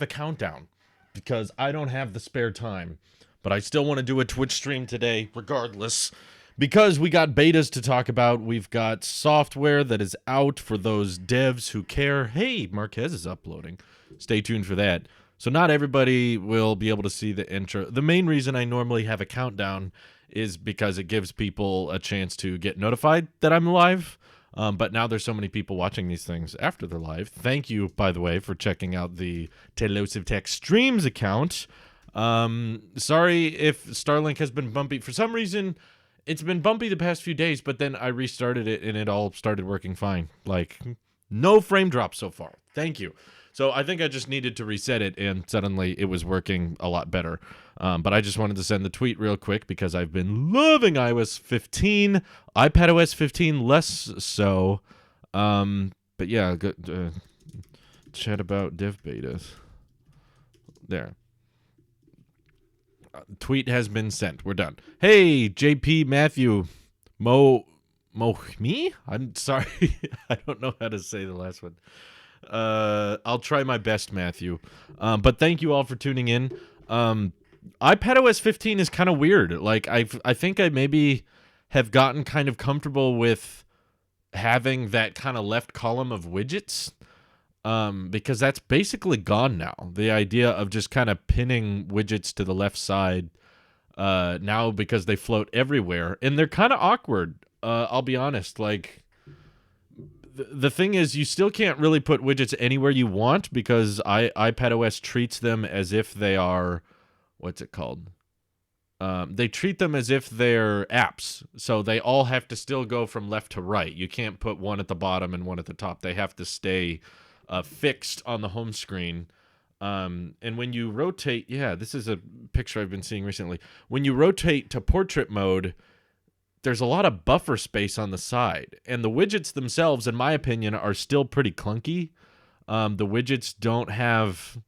the countdown because I don't have the spare time. But I still want to do a Twitch stream today, regardless, because we got betas to talk about. We've got software that is out for those devs who care. Hey, Marquez is uploading. Stay tuned for that. So not everybody will be able to see the intro. The main reason I normally have a countdown is because it gives people a chance to get notified that I'm live. But now there's so many people watching these things after they're live. Thank you, by the way, for checking out the Telosive Tech Streams account. Sorry if Starlink has been bumpy. For some reason, it's been bumpy the past few days, but then I restarted it and it all started working fine. Like, no frame drops so far. Thank you. So I think I just needed to reset it and suddenly it was working a lot better. But I just wanted to send the tweet real quick because I've been loving iOS 15, iPadOS 15 less so. But yeah, chat about dev betas. There. Tweet has been sent. We're done. Hey, JP Matthew. Me? I'm sorry. I don't know how to say the last one. I'll try my best, Matthew. But thank you all for tuning in. iPadOS 15 is kind of weird. Like, I think I maybe have gotten kind of comfortable with having that kind of left column of widgets. Because that's basically gone now. The idea of just kind of pinning widgets to the left side now because they float everywhere. And they're kind of awkward, I'll be honest. Like, the thing is, you still can't really put widgets anywhere you want because iPadOS treats them as if they are, what's it called? They treat them as if they're apps. So they all have to still go from left to right. You can't put one at the bottom and one at the top. They have to stay fixed on the home screen. And when you rotate, yeah, this is a picture I've been seeing recently. When you rotate to portrait mode, there's a lot of buffer space on the side. And the widgets themselves, in my opinion, are still pretty clunky. The widgets don't have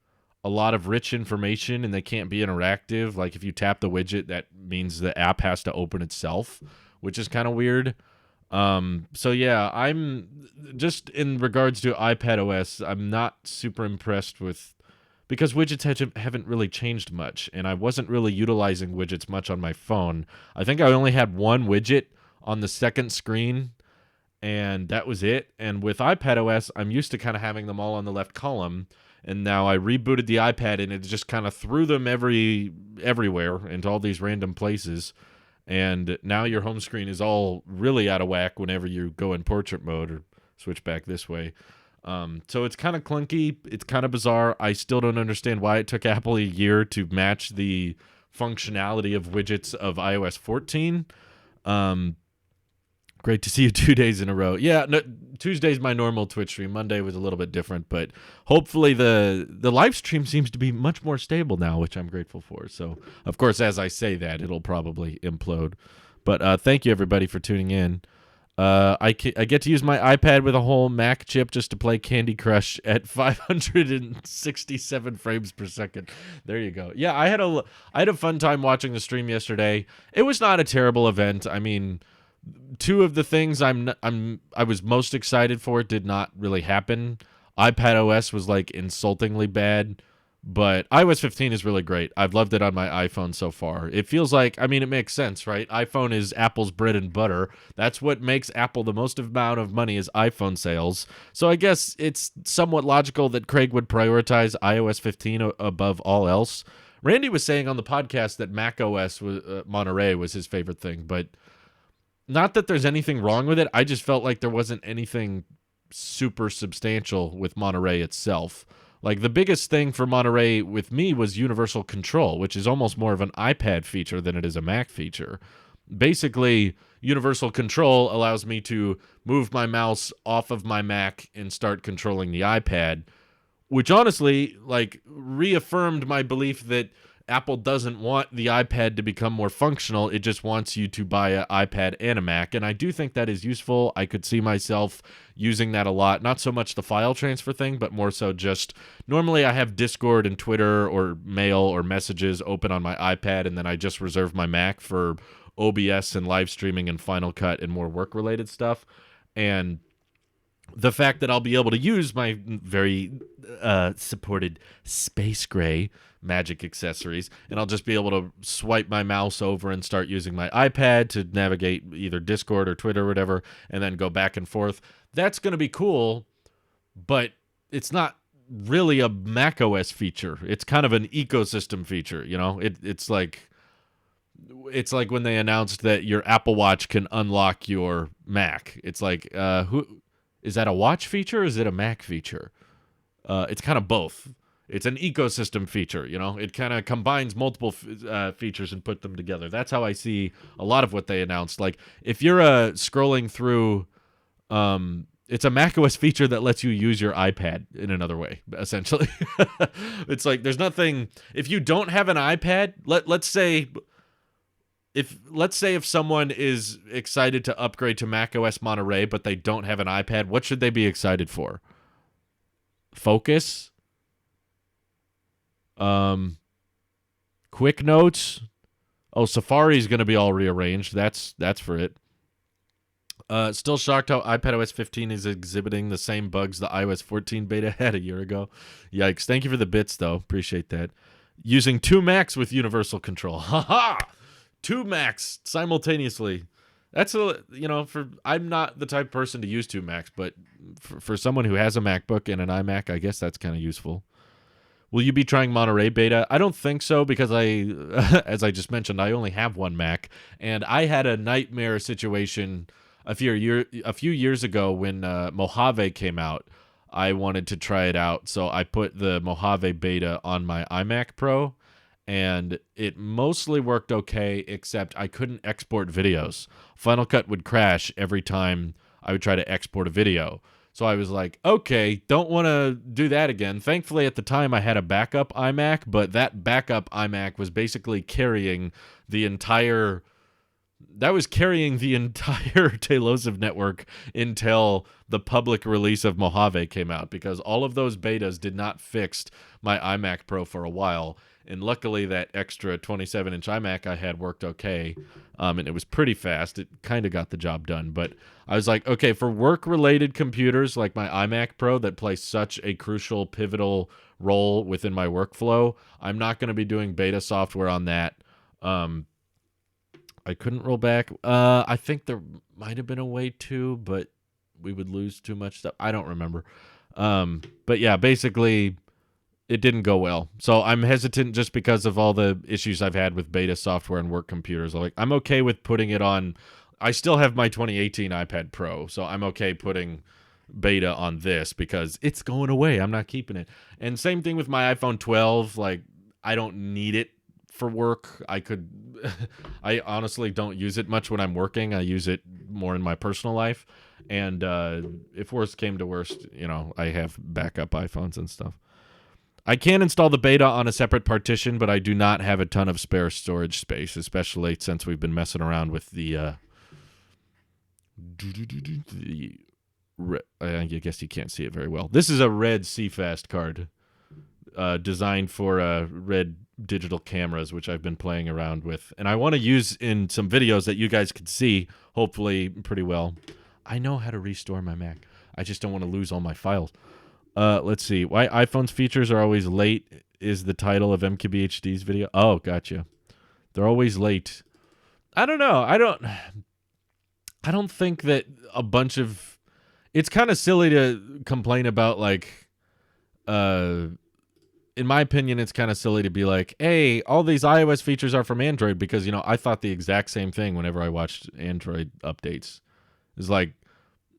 a lot of rich information and they can't be interactive. Like if you tap the widget, that means the app has to open itself, which is kind of weird. So yeah, I'm just in regards to iPadOS, I'm not super impressed with, because widgets haven't really changed much, and I wasn't really utilizing widgets much on my phone. I think I only had one widget on the second screen, and that was it. And with iPadOS, I'm used to kind of having them all on the left column, and now I rebooted the iPad, and it just kind of threw them everywhere into all these random places. And now your home screen is all really out of whack whenever you go in portrait mode or switch back this way. So it's kind of clunky. It's kind of bizarre. I still don't understand why it took Apple a year to match the functionality of widgets of iOS 14. Great to see you 2 days in a row. Yeah, no, Tuesday's my normal Twitch stream. Monday was a little bit different, but hopefully the live stream seems to be much more stable now, which I'm grateful for. So, of course, as I say that, it'll probably implode. But thank you, everybody, for tuning in. I get to use my iPad with a whole Mac chip just to play Candy Crush at 567 frames per second. There you go. Yeah, I had a fun time watching the stream yesterday. It was not a terrible event. I mean, two of the things I was most excited for did not really happen. iPadOS was like insultingly bad, but iOS 15 is really great. I've loved it on my iPhone so far. It feels like, I mean, it makes sense, right? iPhone is Apple's bread and butter. That's what makes Apple the most amount of money is iPhone sales. So I guess it's somewhat logical that Craig would prioritize iOS 15 above all else. Randy was saying on the podcast that macOS Monterey was his favorite thing, but not that there's anything wrong with it. I just felt like there wasn't anything super substantial with Monterey itself. Like, the biggest thing for Monterey with me was universal control, which is almost more of an iPad feature than it is a Mac feature. Basically, universal control allows me to move my mouse off of my Mac and start controlling the iPad, which honestly, like, reaffirmed my belief that Apple doesn't want the iPad to become more functional. It just wants you to buy an iPad and a Mac. And I do think that is useful. I could see myself using that a lot. Not so much the file transfer thing, but more so just normally I have Discord and Twitter or mail or messages open on my iPad, and then I just reserve my Mac for OBS and live streaming and Final Cut and more work-related stuff. And the fact that I'll be able to use my very supported Space Gray Magic accessories, and I'll just be able to swipe my mouse over and start using my iPad to navigate either Discord or Twitter or whatever, and then go back and forth. That's going to be cool, but it's not really a Mac OS feature. It's kind of an ecosystem feature, you know? It's like when they announced that your Apple Watch can unlock your Mac. It's like, who is that, a watch feature or is it a Mac feature? It's kind of both. It's an ecosystem feature, you know? It kind of combines multiple features and put them together. That's how I see a lot of what they announced. Like, if you're scrolling through, it's a macOS feature that lets you use your iPad in another way, essentially. It's like, there's nothing, if you don't have an iPad, let's say if someone is excited to upgrade to macOS Monterey, but they don't have an iPad, what should they be excited for? Focus? Quick Notes? Oh, Safari is going to be all rearranged. That's for it. Still shocked how iPadOS 15 is exhibiting the same bugs the iOS 14 beta had a year ago. Yikes. Thank you for the bits, though. Appreciate that. Using 2 Macs with universal control. Haha! 2 Macs simultaneously. That's I'm not the type of person to use 2 Macs, but for someone who has a MacBook and an iMac, I guess that's kind of useful. Will you be trying Monterey beta? I don't think so, because as I just mentioned, I only have one Mac, and I had a nightmare situation a few years ago when Mojave came out. I wanted to try it out, so I put the Mojave beta on my iMac Pro, and it mostly worked okay, except I couldn't export videos. Final Cut would crash every time I would try to export a video. So I was like, okay, don't want to do that again. Thankfully, at the time, I had a backup iMac, but that backup iMac was basically carrying the entire Tailosive network until the public release of Mojave came out, because all of those betas did not fix my iMac Pro for a while. And luckily, that extra 27-inch iMac I had worked okay, and it was pretty fast. It kind of got the job done. But I was like, okay, for work-related computers like my iMac Pro that play such a crucial, pivotal role within my workflow, I'm not going to be doing beta software on that. I couldn't roll back. I think there might have been a way to, but we would lose too much stuff. I don't remember. But yeah, basically, it didn't go well. So I'm hesitant just because of all the issues I've had with beta software and work computers. I'm okay with putting it on. I still have my 2018 iPad Pro, so I'm okay putting beta on this because it's going away. I'm not keeping it. And same thing with my iPhone 12. I don't need it for work. I honestly don't use it much when I'm working. I use it more in my personal life. And if worst came to worst, I have backup iPhones and stuff. I can install the beta on a separate partition, but I do not have a ton of spare storage space, especially since we've been messing around with I guess you can't see it very well. This is a red CFast card designed for red digital cameras, which I've been playing around with. And I want to use in some videos that you guys can see, hopefully pretty well. I know how to restore my Mac. I just don't want to lose all my files. Let's see. Why iPhone's features are always late is the title of MKBHD's video. Oh, gotcha. They're always late. I don't know. I don't think that a bunch of... It's kind of silly to complain about, in my opinion, it's kind of silly to be like, hey, all these iOS features are from Android, because, I thought the exact same thing whenever I watched Android updates. It's like,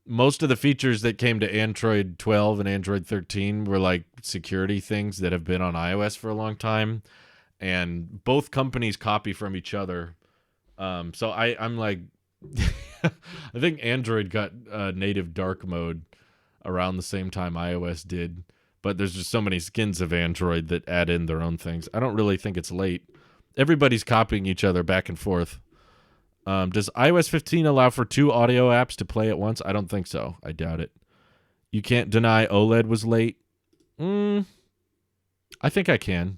most of the features that came to Android 12 and Android 13 were security things that have been on iOS for a long time, and both companies copy from each other. So I'm like, I think Android got native dark mode around the same time iOS did, but there's just so many skins of Android that add in their own things. I don't really think it's late. Everybody's copying each other back and forth. Does iOS 15 allow for 2 audio apps to play at once? I don't think so. I doubt it. You can't deny OLED was late. I think I can.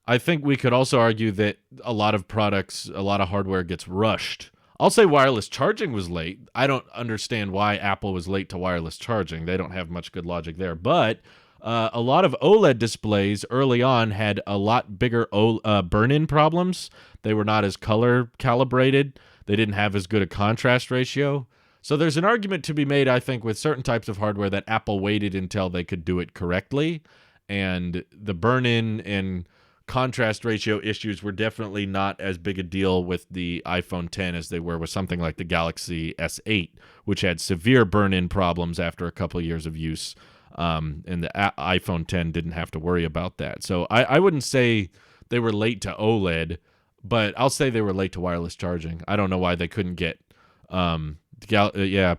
I think we could also argue that a lot of products, a lot of hardware gets rushed I'll say wireless charging was late. I don't understand why Apple was late to wireless charging. They don't have much good logic there. But a lot of OLED displays early on had a lot bigger burn-in problems. They were not as color calibrated. They didn't have as good a contrast ratio. So there's an argument to be made, I think, with certain types of hardware that Apple waited until they could do it correctly. And the burn-in and contrast ratio issues were definitely not as big a deal with the iPhone X as they were with something like the Galaxy S8, which had severe burn-in problems after a couple of years of use. And the iPhone X didn't have to worry about that. So I wouldn't say they were late to OLED, but I'll say they were late to wireless charging. I don't know why they couldn't get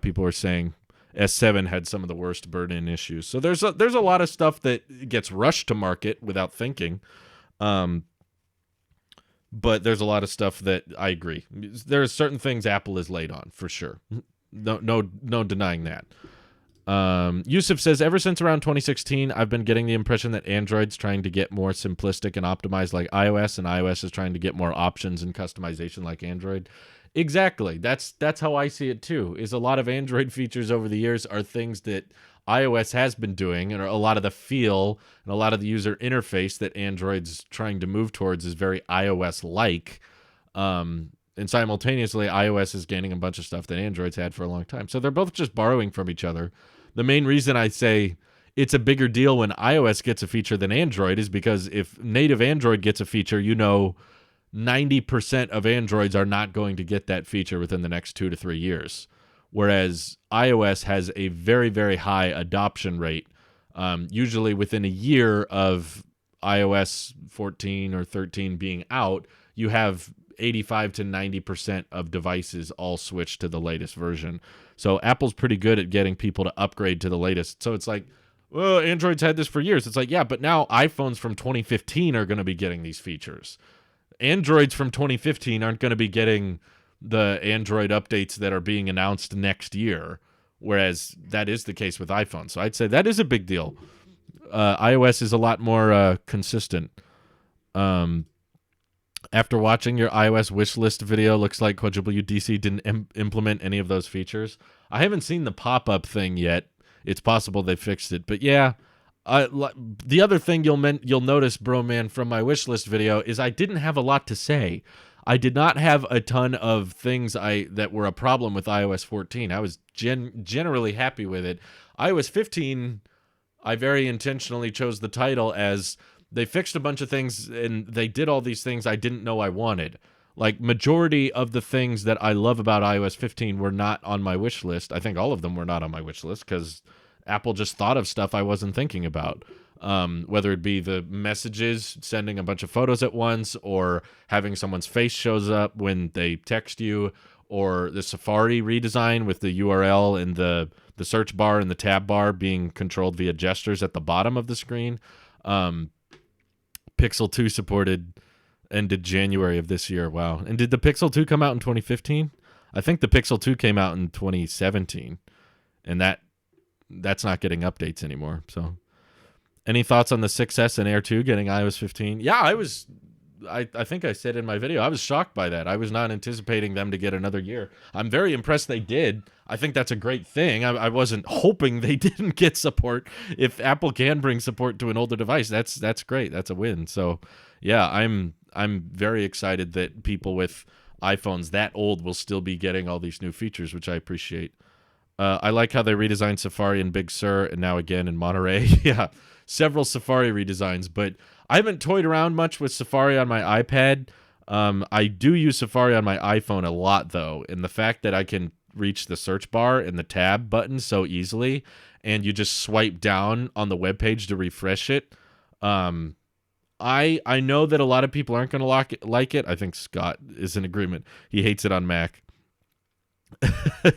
people were saying S7 had some of the worst burn-in issues. So there's a lot of stuff that gets rushed to market without thinking. But there's a lot of stuff that I agree. There are certain things Apple is late on, for sure. No denying that. Yusuf says, ever since around 2016, I've been getting the impression that Android's trying to get more simplistic and optimized like iOS, and iOS is trying to get more options and customization like Android. Exactly. That's how I see it too. Is a lot of Android features over the years are things that iOS has been doing, and a lot of the feel and a lot of the user interface that Android's trying to move towards is very iOS-like. And simultaneously, iOS is gaining a bunch of stuff that Android's had for a long time. So they're both just borrowing from each other. The main reason I say it's a bigger deal when iOS gets a feature than Android is because if native Android gets a feature, 90% of Androids are not going to get that feature within the next 2 to 3 years. Whereas iOS has a very, very high adoption rate. Usually within a year of iOS 14 or 13 being out, you have 85 to 90% of devices all switch to the latest version. So Apple's pretty good at getting people to upgrade to the latest. So it's like, well, Android's had this for years. It's like, yeah, but now iPhones from 2015 are going to be getting these features. Androids from 2015 aren't going to be getting the Android updates that are being announced next year, whereas that is the case with iPhone. So I'd say that is a big deal. iOS is a lot more consistent. After watching your iOS wish list video, looks like WWDC didn't implement any of those features. I haven't seen the pop-up thing yet. It's possible they fixed it, but yeah. The other thing you'll notice, bro man, from my wish list video is I didn't have a lot to say. I did not have a ton of things that were a problem with iOS 14. I was generally happy with it. iOS 15, I very intentionally chose the title as they fixed a bunch of things and they did all these things I didn't know I wanted. Like, majority of the things that I love about iOS 15 were not on my wish list. I think all of them were not on my wish list because Apple just thought of stuff I wasn't thinking about. Whether it be the messages, sending a bunch of photos at once, or having someone's face shows up when they text you, or the Safari redesign with the URL and the search bar and the tab bar being controlled via gestures at the bottom of the screen. Pixel 2 supported ended January of this year. Wow. And did the Pixel 2 come out in 2015? I think the Pixel 2 came out in 2017, and that's not getting updates anymore. So any thoughts on the 6S and Air 2 getting iOS 15? Yeah, I think I said in my video, I was shocked by that. I was not anticipating them to get another year. I'm very impressed they did. I think that's a great thing. I wasn't hoping they didn't get support. If Apple can bring support to an older device, that's great. That's a win. So yeah, I'm very excited that people with iPhones that old will still be getting all these new features, which I appreciate. I like how they redesigned Safari in Big Sur and now again in Monterey. Yeah, several Safari redesigns, but I haven't toyed around much with Safari on my iPad. I do use Safari on my iPhone a lot, though, and the fact that I can reach the search bar and the tab button so easily, and you just swipe down on the web page to refresh it. I know that a lot of people aren't going to like it. I think Scott is in agreement. He hates it on Mac.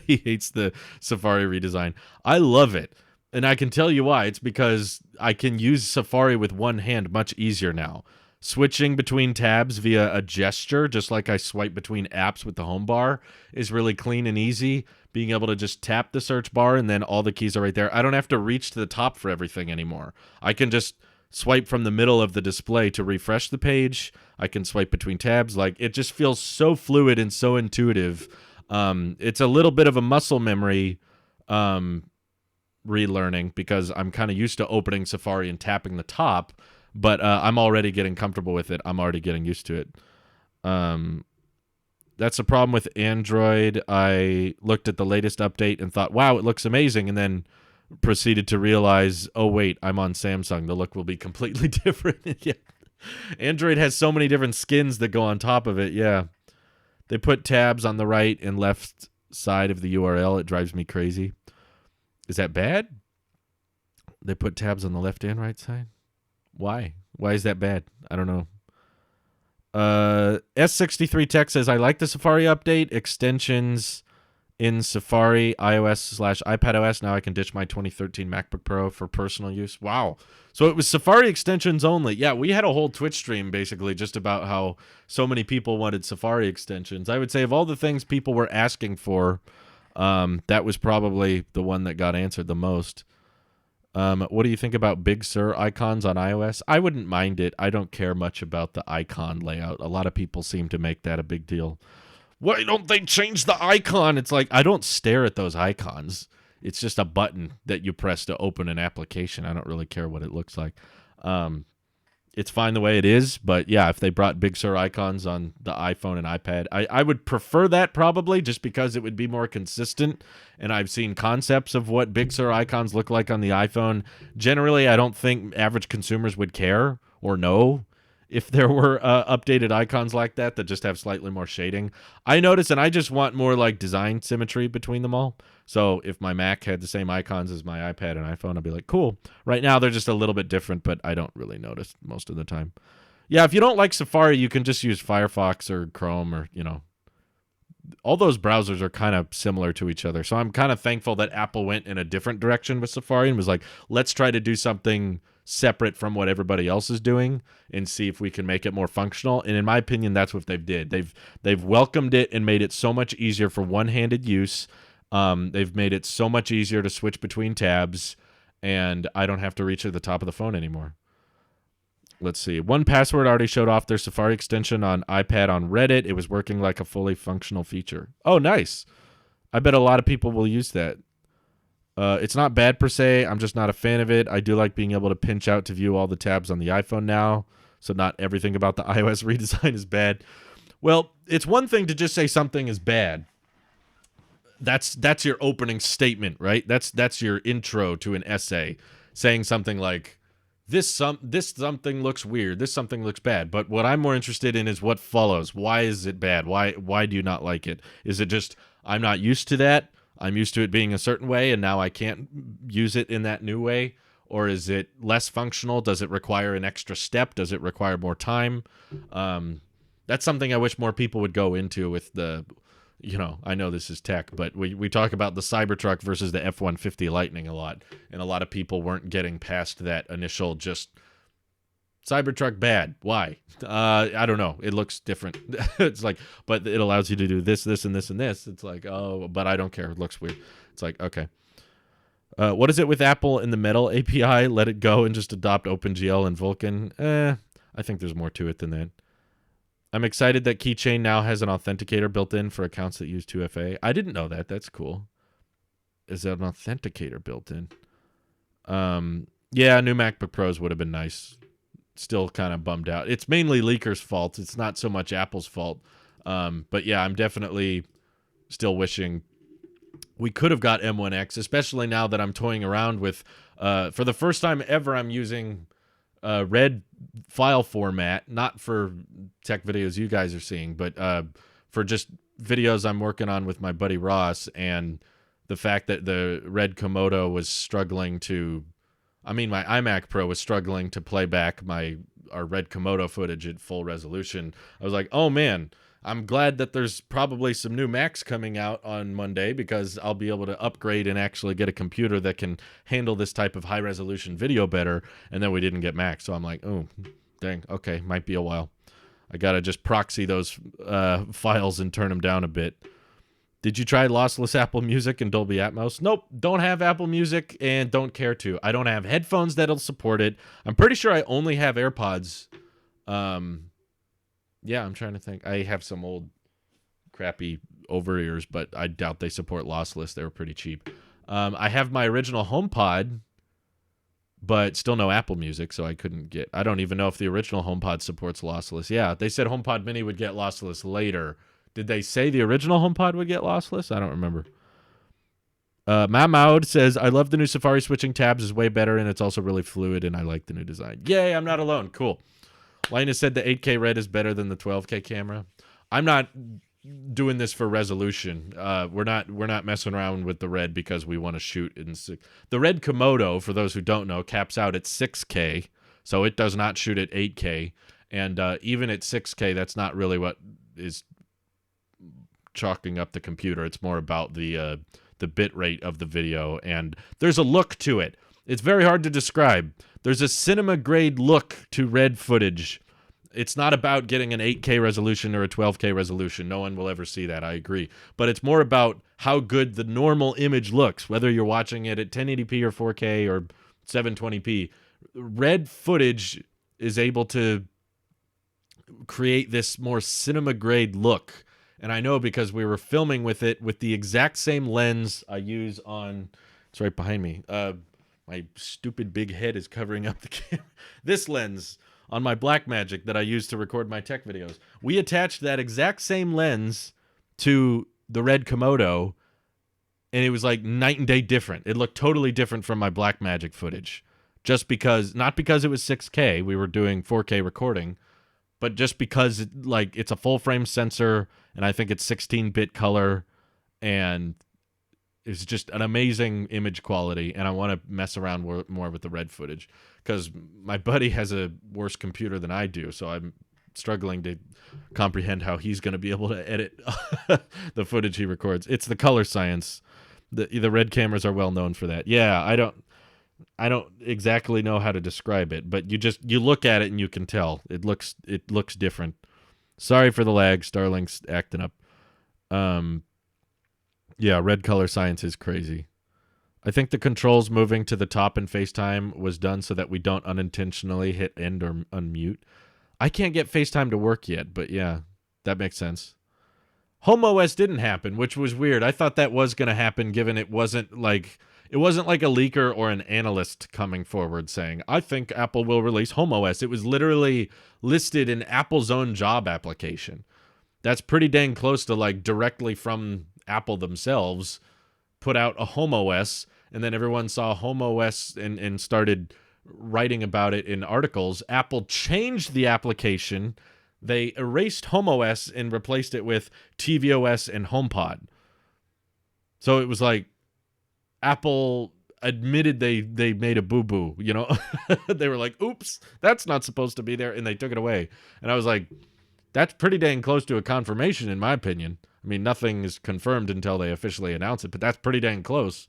He hates the Safari redesign. I love it. And I can tell you why. It's because I can use Safari with one hand much easier now. Switching between tabs via a gesture, just like I swipe between apps with the home bar, is really clean and easy. Being able to just tap the search bar and then all the keys are right there. I don't have to reach to the top for everything anymore. I can just swipe from the middle of the display to refresh the page. I can swipe between tabs. Like, it just feels so fluid and so intuitive. It's a little bit of a muscle memory relearning because I'm kind of used to opening Safari and tapping the top, but I'm already getting comfortable with it. I'm already getting used to it. That's the problem with Android. I looked at the latest update and thought, wow, it looks amazing, and then proceeded to realize, oh, wait, I'm on Samsung. The look will be completely different. Yeah. Android has so many different skins that go on top of it. Yeah. They put tabs on the right and left side of the URL. It drives me crazy. Is that bad? They put tabs on the left and right side? Why? Why is that bad? I don't know. S63 Tech says, I like the Safari update. Extensions in Safari, iOS/iPadOS. Now I can ditch my 2013 MacBook Pro for personal use. Wow. So it was Safari extensions only. Yeah, we had a whole Twitch stream basically just about how so many people wanted Safari extensions. I would say of all the things people were asking for, that was probably the one that got answered the most. What do you think about Big Sur icons on iOS? I wouldn't mind it. I don't care much about the icon layout. A lot of people seem to make that a big deal. Why don't they change the icon? It's like, I don't stare at those icons. It's just a button that you press to open an application. I don't really care what it looks like. It's fine the way it is, but yeah, if they brought Big Sur icons on the iPhone and iPad, I would prefer that probably just because it would be more consistent, and I've seen concepts of what Big Sur icons look like on the iPhone. Generally, I don't think average consumers would care or know if there were updated icons like that just have slightly more shading. I notice, and I just want more like design symmetry between them all. So if my Mac had the same icons as my iPad and iPhone, I'd be like, cool. Right now, they're just a little bit different, but I don't really notice most of the time. Yeah, if you don't like Safari, you can just use Firefox or Chrome or, all those browsers are kind of similar to each other. So I'm kind of thankful that Apple went in a different direction with Safari and was like, let's try to do something separate from what everybody else is doing and see if we can make it more functional. And in my opinion, that's what they've did. They've welcomed it and made it so much easier for one-handed use. They've made it so much easier to switch between tabs, and I don't have to reach at the top of the phone anymore. Let's see. 1Password already showed off their Safari extension on iPad on Reddit. It was working like a fully functional feature. Oh, nice. I bet a lot of people will use that. It's not bad per se. I'm just not a fan of it. I do like being able to pinch out to view all the tabs on the iPhone now, so not everything about the iOS redesign is bad. Well, it's one thing to just say something is bad. That's your opening statement, right? That's your intro to an essay, saying something like, this something looks weird, this something looks bad. But what I'm more interested in is what follows. Why is it bad? Why do you not like it? Is it just I'm not used to that? I'm used to it being a certain way, and now I can't use it in that new way? Or is it less functional? Does it require an extra step? Does it require more time? That's something I wish more people would go into with the, I know this is tech, but we talk about the Cybertruck versus the F-150 Lightning a lot, and a lot of people weren't getting past that initial just Cybertruck bad. Why? I don't know. It looks different. It's like, but it allows you to do this, this, and this, and this. It's like, oh, but I don't care. It looks weird. It's like, okay. What is it with Apple and the Metal API? Let it go and just adopt OpenGL and Vulkan? I think there's more to it than that. I'm excited that Keychain now has an authenticator built in for accounts that use 2FA. I didn't know that. That's cool. Is that an authenticator built in? Yeah, new MacBook Pros would have been nice. Still kind of bummed out. It's mainly leakers' fault. It's not so much Apple's fault. But yeah, I'm definitely still wishing we could have got M1X, especially now that I'm toying around with, for the first time ever, I'm using red file format, not for tech videos you guys are seeing, but for just videos I'm working on with my buddy Ross, and the fact that the red Komodo was struggling to, my iMac Pro was struggling to play back our red Komodo footage at full resolution. I was like, oh man, I'm glad that there's probably some new Macs coming out on Monday, because I'll be able to upgrade and actually get a computer that can handle this type of high resolution video better. And then we didn't get Macs. So I'm like, oh, dang. Okay. Might be a while. I got to just proxy those files and turn them down a bit. Did you try lossless Apple Music and Dolby Atmos? Nope. Don't have Apple Music and don't care to. I don't have headphones that'll support it. I'm pretty sure I only have AirPods. Yeah, I'm trying to think. I have some old crappy over ears, but I doubt they support lossless. They were pretty cheap. I have my original HomePod, but still no Apple Music, so I couldn't get. I don't even know if the original HomePod supports lossless. Yeah, they said HomePod Mini would get lossless later. Did they say the original HomePod would get lossless? I don't remember. Mahmoud says, I love the new Safari switching tabs is way better, and it's also really fluid, and I like the new design. Yay, I'm not alone. Cool. Linus said the 8K red is better than the 12K camera. I'm not doing this for resolution. We're not messing around with the red because we want to shoot in the Red Komodo, for those who don't know, caps out at 6K, so it does not shoot at 8K, and even at 6K, that's not really what is chalking up the computer. It's more about the bit rate of the video, and there's a look to it. It's very hard to describe. There's a cinema grade look to red footage. It's not about getting an 8K resolution or a 12K resolution. No one will ever see that, I agree. But it's more about how good the normal image looks, whether you're watching it at 1080p or 4K or 720p. Red footage is able to create this more cinema grade look. And I know because we were filming with it with the exact same lens I use on... It's right behind me. My stupid big head is covering up the camera. This lens on my Blackmagic that I use to record my tech videos. We attached that exact same lens to the Red Komodo, and it was like night and day different. It looked totally different from my Blackmagic footage. Just because, not because it was 6K, we were doing 4K recording, but just because it's a full frame sensor, and I think it's 16-bit color, and it's just an amazing image quality, and I want to mess around more with the red footage because my buddy has a worse computer than I do, so I'm struggling to comprehend how he's going to be able to edit the footage he records. It's the color science. The red cameras are well known for that. Yeah, I don't exactly know how to describe it, but you look at it and you can tell it looks different. Sorry for the lag. Starlink's acting up. Yeah, red color science is crazy. I think the controls moving to the top in FaceTime was done so that we don't unintentionally hit end or unmute. I can't get FaceTime to work yet, but yeah, that makes sense. HomeOS didn't happen, which was weird. I thought that was going to happen given it wasn't like a leaker or an analyst coming forward saying, I think Apple will release HomeOS. It was literally listed in Apple's own job application. That's pretty dang close to like directly from Apple themselves put out a HomeOS, and then everyone saw HomeOS and started writing about it in articles. Apple changed the application. They erased HomeOS and replaced it with tvOS and HomePod. So it was like Apple admitted they made a boo-boo, you know? They were like, oops, that's not supposed to be there, and they took it away. And I was like, that's pretty dang close to a confirmation, in my opinion. I mean, nothing is confirmed until they officially announce it, but that's pretty dang close.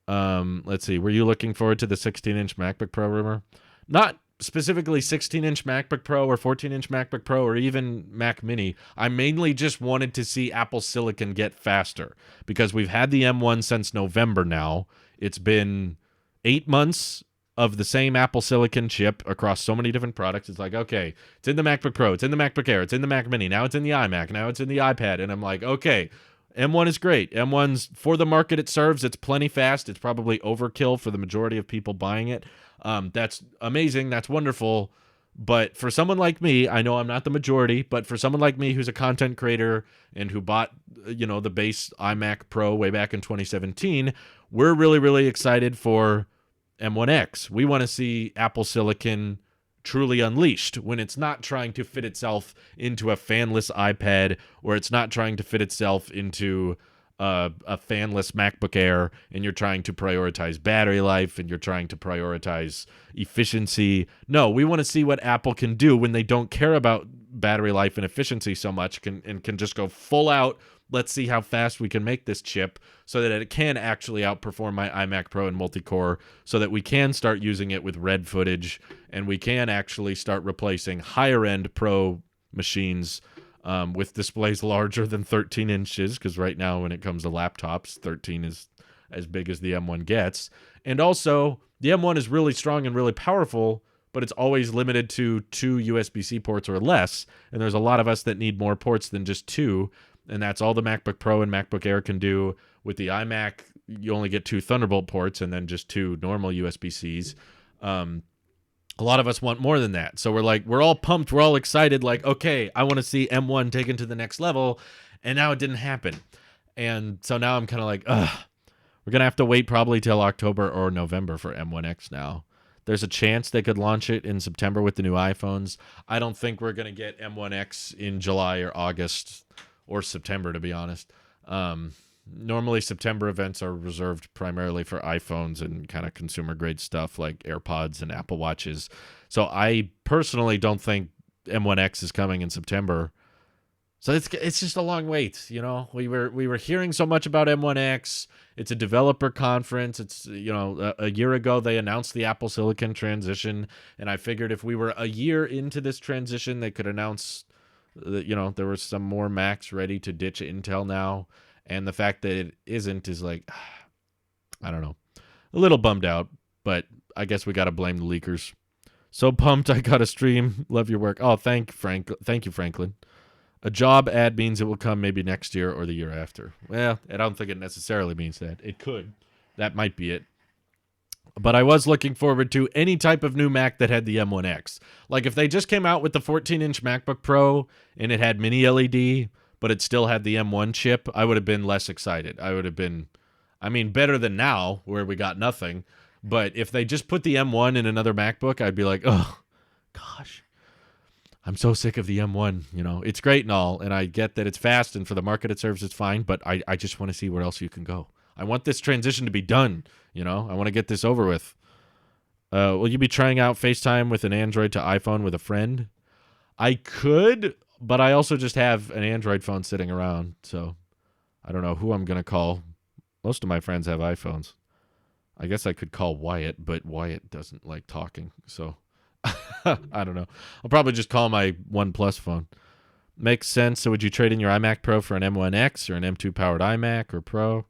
Let's see. Were you looking forward to the 16-inch MacBook Pro rumor? Not specifically 16-inch MacBook Pro or 14-inch MacBook Pro or even Mac Mini. I mainly just wanted to see Apple Silicon get faster because we've had the M1 since November now. It's been 8 months of the same Apple Silicon chip across so many different products. It's like, okay, it's in the MacBook Pro, it's in the MacBook Air, it's in the Mac Mini, now it's in the iMac, now it's in the iPad, and I'm like, okay, M1 is great. M1's, for the market it serves, it's plenty fast. It's probably overkill for the majority of people buying it. That's amazing, that's wonderful, but for someone like me, I know I'm not the majority, but for someone like me who's a content creator and who bought, the base iMac Pro way back in 2017, we're really, really excited for M1X. We want to see Apple Silicon truly unleashed when it's not trying to fit itself into a fanless iPad or it's not trying to fit itself into a fanless MacBook Air and you're trying to prioritize battery life and you're trying to prioritize efficiency. No, we want to see what Apple can do when they don't care about battery life and efficiency so much and can just go full out. Let's see how fast we can make this chip so that it can actually outperform my iMac Pro and multi-core so that we can start using it with red footage and we can actually start replacing higher-end Pro machines with displays larger than 13 inches because right now when it comes to laptops, 13 is as big as the M1 gets. And also, the M1 is really strong and really powerful, but it's always limited to 2 USB-C ports or less, and there's a lot of us that need more ports than just 2. and that's all the MacBook Pro and MacBook Air can do. With the iMac, you only get 2 Thunderbolt ports and then just 2 normal USB-Cs. A lot of us want more than that. So we're all pumped. We're all excited. Like, okay, I want to see M1 taken to the next level. And now it didn't happen. And so now I'm kind of like, ugh, we're going to have to wait probably till October or November for M1X now. There's a chance they could launch it in September with the new iPhones. I don't think we're going to get M1X in July or August or September, to be honest. Normally, September events are reserved primarily for iPhones and kind of consumer-grade stuff like AirPods and Apple Watches. So I personally don't think M1X is coming in September. So it's just a long wait, you know. We were hearing so much about M1X. It's a developer conference. It's, you know, a year ago they announced the Apple Silicon transition, and I figured if we were a year into this transition, they could announce that, you know, there were some more Macs ready to ditch Intel now. And the fact that it isn't is like, I don't know, a little bummed out, but I guess we got to blame the leakers. So pumped I got a stream. Love your work. Oh, thank you, Franklin. A job ad means it will come maybe next year or the year after. Well, I don't think it necessarily means that. It could. That might be it. But I was looking forward to any type of new Mac that had the M1X. Like if they just came out with the 14-inch MacBook Pro and it had mini LED, but it still had the M1 chip, I would have been less excited. I would have been, I mean, better than now where we got nothing. But if they just put the M1 in another MacBook, I'd be like, oh, gosh, I'm so sick of the M1. You know, it's great and all, and I get that it's fast, and for the market it serves, it's fine, but I just want to see where else you can go. I want this transition to be done, you know? I want to get this over with. Will you be trying out FaceTime with an Android to iPhone with a friend? I could, but I also just have an Android phone sitting around, so I don't know who I'm going to call. Most of my friends have iPhones. I guess I could call Wyatt, but Wyatt doesn't like talking, so I don't know. I'll probably just call my OnePlus phone. Makes sense. So would you trade in your iMac Pro for an M1X or an M2 powered iMac or Pro?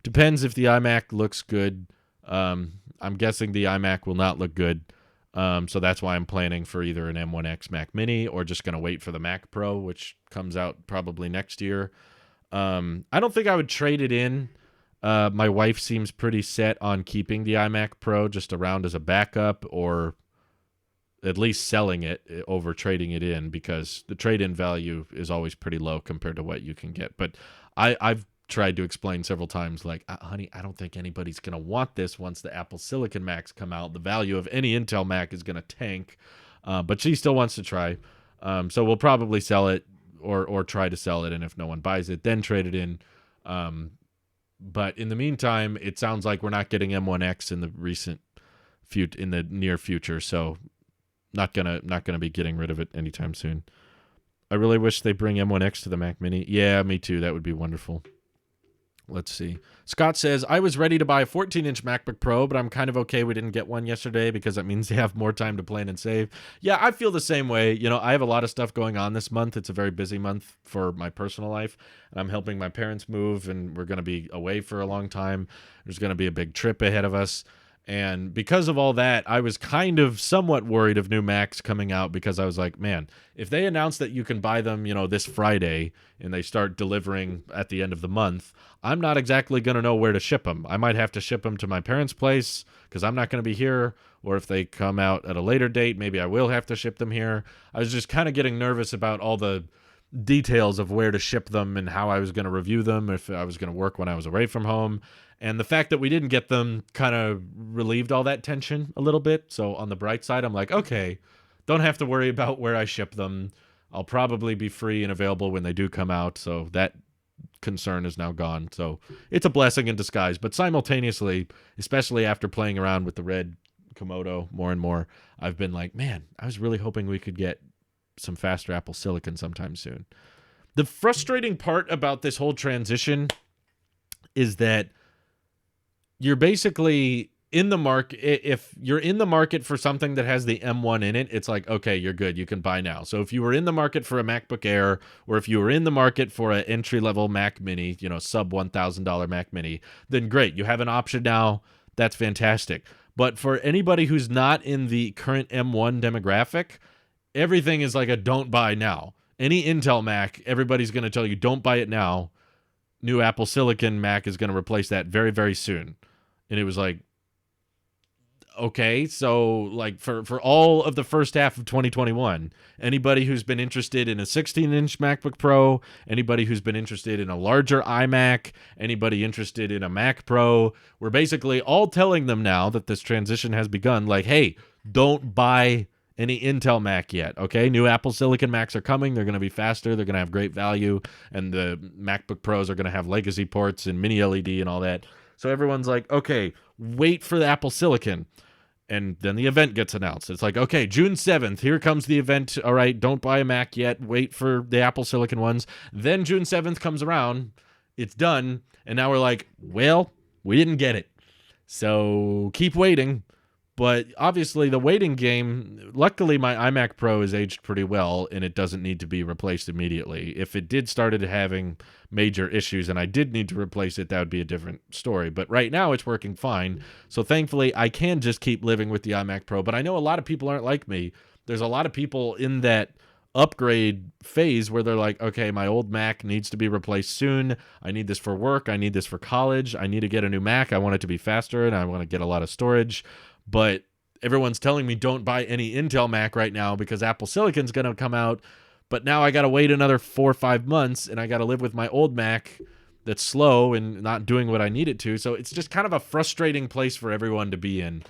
Depends if the iMac looks good. I'm guessing the iMac will not look good. So that's why I'm planning for either an M1X Mac Mini or just going to wait for the Mac Pro, which comes out probably next year. I don't think I would trade it in. My wife seems pretty set on keeping the iMac Pro just around as a backup or at least selling it over trading it in because the trade-in value is always pretty low compared to what you can get. But I've tried to explain several times, like, honey, I don't think anybody's going to want this once the Apple Silicon Macs come out. The value of any Intel Mac is going to tank. But she still wants to try. So we'll probably sell it or try to sell it. And if no one buys it, then trade it in. But in the meantime, it sounds like we're not getting M1X in the near future. So not gonna be getting rid of it anytime soon. I really wish they bring M1X to the Mac Mini. Yeah, me too. That would be wonderful. Let's see. Scott says, I was ready to buy a 14-inch MacBook Pro, but I'm kind of okay we didn't get one yesterday because that means they have more time to plan and save. Yeah, I feel the same way. You know, I have a lot of stuff going on this month. It's a very busy month for my personal life. I'm helping my parents move, and we're going to be away for a long time. There's going to be a big trip ahead of us. And because of all that, I was kind of somewhat worried of new Macs coming out because I was like, man, if they announce that you can buy them, you know, this Friday and they start delivering at the end of the month, I'm not exactly going to know where to ship them. I might have to ship them to my parents' place because I'm not going to be here. Or if they come out at a later date, maybe I will have to ship them here. I was just kind of getting nervous about all the details of where to ship them and how I was going to review them, if I was going to work when I was away from home. And the fact that we didn't get them kind of relieved all that tension a little bit. So on the bright side, I'm like, okay, don't have to worry about where I ship them. I'll probably be free and available when they do come out. So that concern is now gone. So it's a blessing in disguise. But simultaneously, especially after playing around with the red Komodo more and more, I've been like, man, I was really hoping we could get some faster Apple Silicon sometime soon. The frustrating part about this whole transition is that you're basically in the market. If you're in the market for something that has the M1 in it, it's like, okay, you're good. You can buy now. So if you were in the market for a MacBook Air, or if you were in the market for an entry-level Mac Mini, you know, sub $1,000 Mac Mini, then great. You have an option now. That's fantastic. But for anybody who's not in the current M1 demographic, everything is like a don't buy now. any Intel Mac, everybody's going to tell you don't buy it now. New Apple Silicon Mac is going to replace that very, very soon. And it was like, okay, so like for all of the first half of 2021, anybody who's been interested in a 16-inch MacBook Pro, anybody who's been interested in a larger iMac, anybody interested in a Mac Pro, we're basically all telling them now that this transition has begun, like, hey, don't buy any Intel Mac yet, okay? New Apple Silicon Macs are coming. They're going to be faster. They're going to have great value, and the MacBook Pros are going to have legacy ports and mini LED and all that. So everyone's like, okay, wait for the Apple Silicon. And then the event gets announced. It's like, okay, June 7th, here comes the event. All right, don't buy a Mac yet. Wait for the Apple Silicon ones. Then June 7th comes around. It's done. And now we're like, well, we didn't get it. So keep waiting. But obviously the waiting game, luckily my iMac Pro is aged pretty well and it doesn't need to be replaced immediately. If it did started having major issues and I did need to replace it, that would be a different story. But right now it's working fine. So thankfully I can just keep living with the iMac Pro. But I know a lot of people aren't like me. There's a lot of people in that upgrade phase where they're like, okay, my old Mac needs to be replaced soon. I need this for work. I need this for college. I need to get a new Mac. I want it to be faster and I want to get a lot of storage. But everyone's telling me don't buy any Intel Mac right now because Apple Silicon's going to come out. But now I got to wait another 4 or 5 months and I got to live with my old Mac that's slow and not doing what I need it to. So it's just kind of a frustrating place for everyone to be in.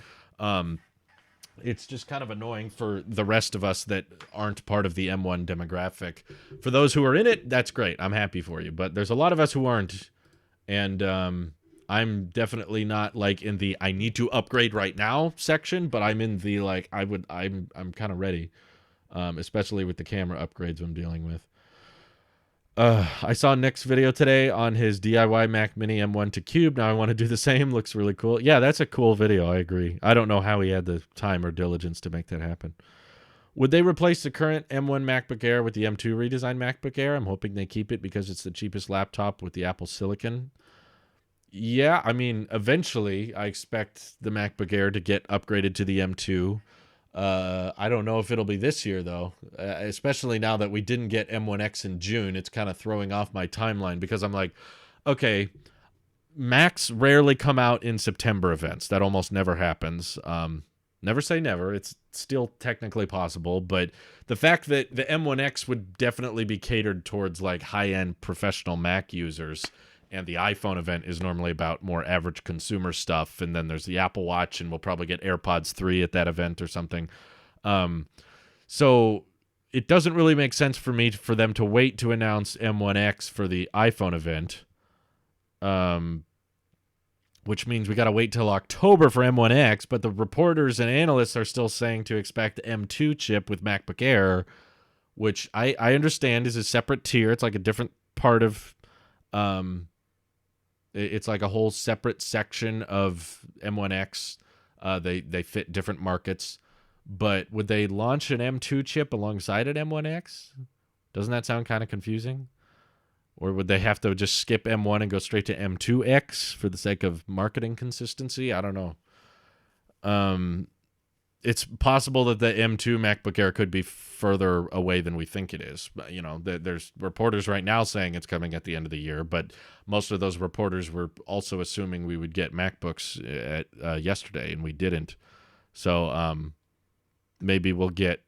It's just kind of annoying for the rest of us that aren't part of the M1 demographic. For those who are in it, that's great. I'm happy for you. But there's a lot of us who aren't. And I'm definitely not like in the I need to upgrade right now section, but I'm in the like I'm kind of ready, especially with the camera upgrades I'm dealing with. I saw Nick's video today on his DIY Mac Mini M1 to Cube. Now I want to do the same. Looks really cool. Yeah, that's a cool video. I agree. I don't know how he had the time or diligence to make that happen. Would they replace the current M1 MacBook Air with the M2 redesigned MacBook Air? I'm hoping they keep it because it's the cheapest laptop with the Apple Silicon. Yeah, I mean, eventually, I expect the MacBook Air to get upgraded to the M2. I don't know if it'll be this year, though, especially now that we didn't get M1X in June. It's kind of throwing off my timeline because I'm like, okay, Macs rarely come out in September events. That almost never happens. Never say never. It's still technically possible, but the fact that the M1X would definitely be catered towards like high-end professional Mac users, and the iPhone event is normally about more average consumer stuff. And then there's the Apple Watch, and we'll probably get AirPods 3 at that event or something. So it doesn't really make sense for me for them to wait to announce M1X for the iPhone event, which means we got to wait till October for M1X. But the reporters and analysts are still saying to expect M2 chip with MacBook Air, which I understand is a separate tier. It's like a different part of... It's like a whole separate section of M1X. They fit different markets. But would they launch an M2 chip alongside an M1X? Doesn't that sound kind of confusing? Or would they have to just skip M1 and go straight to M2X for the sake of marketing consistency? I don't know. It's possible that the M2 MacBook Air could be further away than we think it is. But, you know, there's reporters right now saying it's coming at the end of the year, but most of those reporters were also assuming we would get MacBooks yesterday, and we didn't. So maybe we'll get...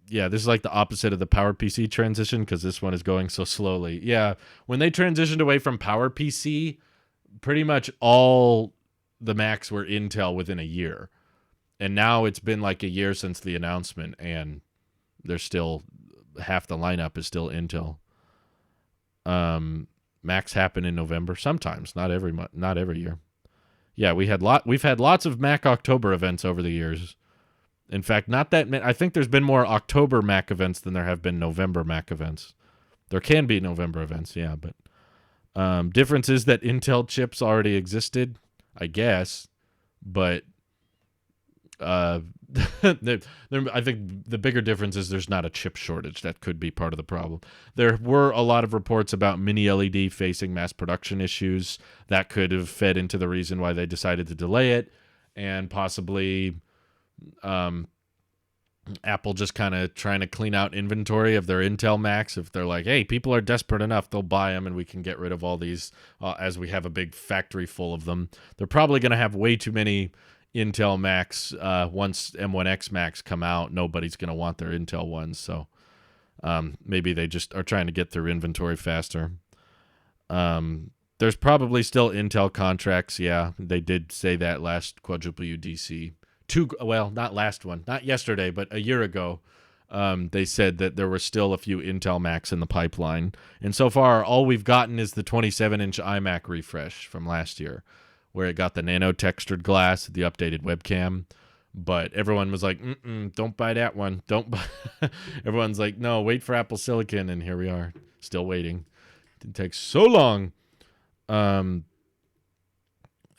Yeah, this is like the opposite of the PowerPC transition because this one is going so slowly. Yeah, when they transitioned away from PowerPC, pretty much all the Macs were Intel within a year. And now it's been like a year since the announcement, and there's still half the lineup is still Intel. Macs happen in November sometimes, not every month, not every year. Yeah, we've had lots of Mac October events over the years. In fact, not that many. I think there's been more October Mac events than there have been November Mac events. There can be November events, yeah, but difference is that Intel chips already existed, I guess, but I think the bigger difference is there's not a chip shortage. That could be part of the problem. There were a lot of reports about mini LED facing mass production issues. That could have fed into the reason why they decided to delay it, and possibly Apple just kind of trying to clean out inventory of their Intel Macs. If they're like, hey, people are desperate enough, they'll buy them and we can get rid of all these as we have a big factory full of them. They're probably going to have way too many Intel Macs once M1X Macs come out. Nobody's going to want their Intel ones. So maybe they just are trying to get through inventory faster. There's probably still Intel contracts. Yeah, they did say that last quadruple UDC. Well, not last one, not yesterday, but a year ago, they said that there were still a few Intel Macs in the pipeline. And so far, all we've gotten is the 27-inch iMac refresh from last year, where it got the nano textured glass, the updated webcam. But everyone was like, don't buy that one. Don't buy. Everyone's like, no, wait for Apple Silicon. And here we are, still waiting. It takes so long.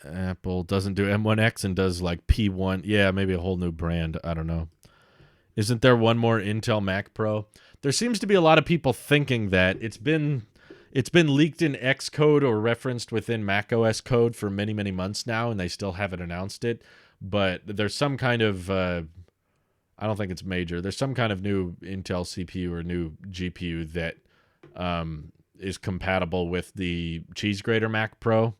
Apple doesn't do M1X and does like P1. Yeah, maybe a whole new brand. I don't know. Isn't there one more Intel Mac Pro? There seems to be a lot of people thinking that it's been leaked in Xcode or referenced within macOS code for many, many months now, and they still haven't announced it. But there's some kind of I don't think it's major. There's some kind of new Intel CPU or new GPU that is compatible with the cheese grater Mac Pro,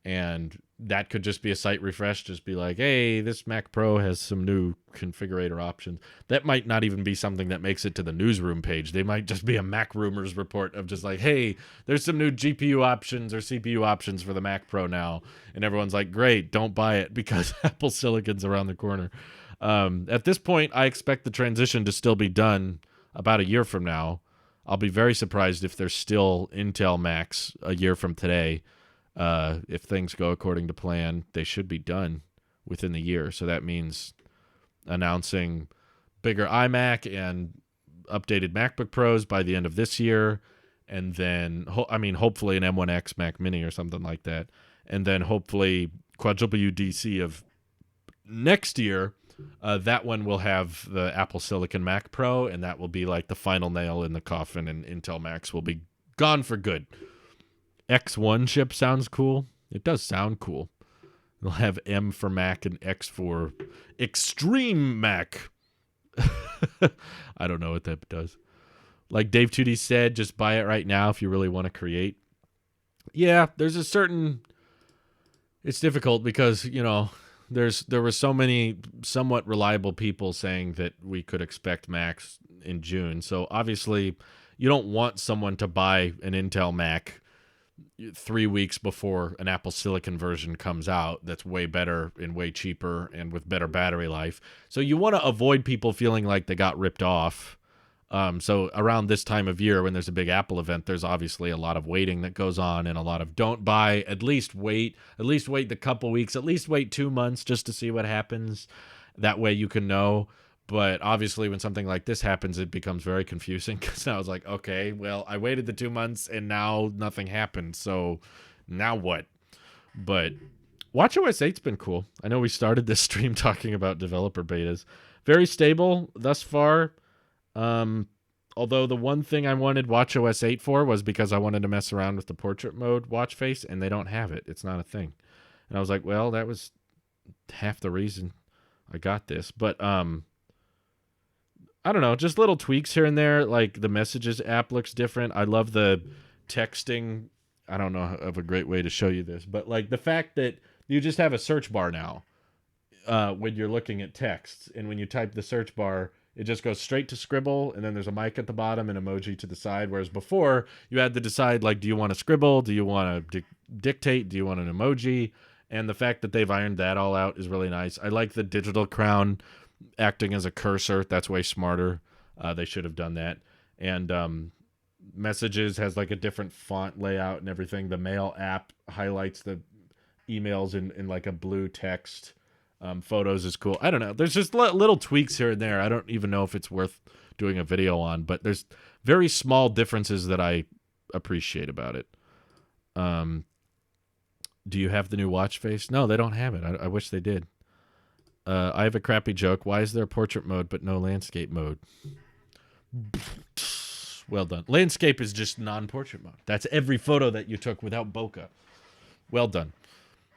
and that could just be a site refresh, just be like, hey, this Mac Pro has some new configurator options. That might not even be something that makes it to the newsroom page. They might just be a Mac Rumors report of just like, hey, there's some new GPU options or CPU options for the Mac Pro now. And everyone's like, great, don't buy it because Apple Silicon's around the corner. At this point, I expect the transition to still be done about a year from now. I'll be very surprised if there's still Intel Macs a year from today. If things go according to plan, they should be done within the year. So that means announcing bigger iMac and updated MacBook Pros by the end of this year. And then, hopefully an M1X Mac Mini or something like that. And then hopefully quadruple UDC of next year. That one will have the Apple Silicon Mac Pro, and that will be like the final nail in the coffin, and Intel Macs will be gone for good. X1 chip sounds cool. It does sound cool. They'll have M for Mac and X for Extreme Mac. I don't know what that does. Like Dave 2D said, just buy it right now if you really want to create. Yeah, there's a certain... It's difficult because, there were so many somewhat reliable people saying that we could expect Macs in June. So obviously, you don't want someone to buy an Intel Mac 3 weeks before an Apple Silicon version comes out that's way better and way cheaper and with better battery life. So you want to avoid people feeling like they got ripped off. So around this time of year when there's a big Apple event, there's obviously a lot of waiting that goes on and a lot of don't buy, at least wait the couple weeks, at least wait 2 months just to see what happens. That way you can know. But obviously when something like this happens, it becomes very confusing because now it's like, okay, well, I waited the 2 months and now nothing happened. So now what? But watchOS 8's been cool. I know we started this stream talking about developer betas. Very stable thus far. Although the one thing I wanted watchOS 8 for was because I wanted to mess around with the portrait mode watch face, and they don't have it. It's not a thing. And I was like, well, that was half the reason I got this. But I don't know, just little tweaks here and there. Like the Messages app looks different. I love the texting. I don't know of a great way to show you this, but like the fact that you just have a search bar now when you're looking at texts, and when you type the search bar, it just goes straight to Scribble, and then there's a mic at the bottom and emoji to the side. Whereas before, you had to decide, like, do you want to scribble? Do you want to dictate? Do you want an emoji? And the fact that they've ironed that all out is really nice. I like the digital crown acting as a cursor. That's way smarter. They should have done that. And Messages has, like, a different font layout and everything. The Mail app highlights the emails in like, a blue text. Photos is cool. I don't know. There's just little tweaks here and there. I don't even know if it's worth doing a video on, but there's very small differences that I appreciate about it. Do you have the new watch face? No, they don't have it. I wish they did. I have a crappy joke. Why is there portrait mode but no landscape mode? Well done. Landscape is just non-portrait mode. That's every photo that you took without bokeh. Well done.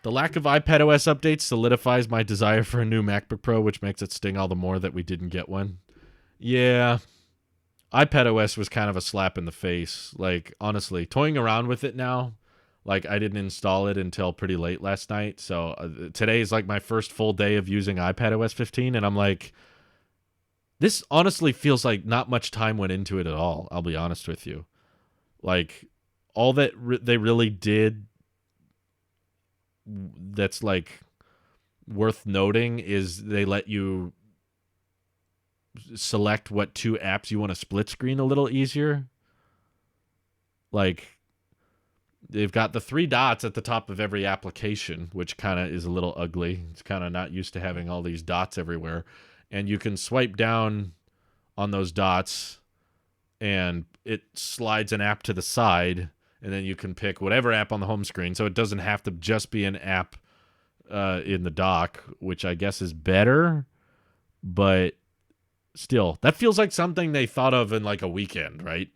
The lack of iPadOS updates solidifies my desire for a new MacBook Pro, which makes it sting all the more that we didn't get one. Yeah, iPadOS was kind of a slap in the face. Like, honestly, toying around with it now, like, I didn't install it until pretty late last night. So today is like my first full day of using iPadOS 15. And I'm like, this honestly feels like not much time went into it at all. I'll be honest with you. Like, all that they really did that's like worth noting is they let you select what two apps you want to split screen a little easier. Like, they've got the three dots at the top of every application, which kind of is a little ugly. It's kind of not used to having all these dots everywhere. And you can swipe down on those dots and it slides an app to the side, and then you can pick whatever app on the home screen. So it doesn't have to just be an app in the dock, which I guess is better. But still, that feels like something they thought of in like a weekend, right?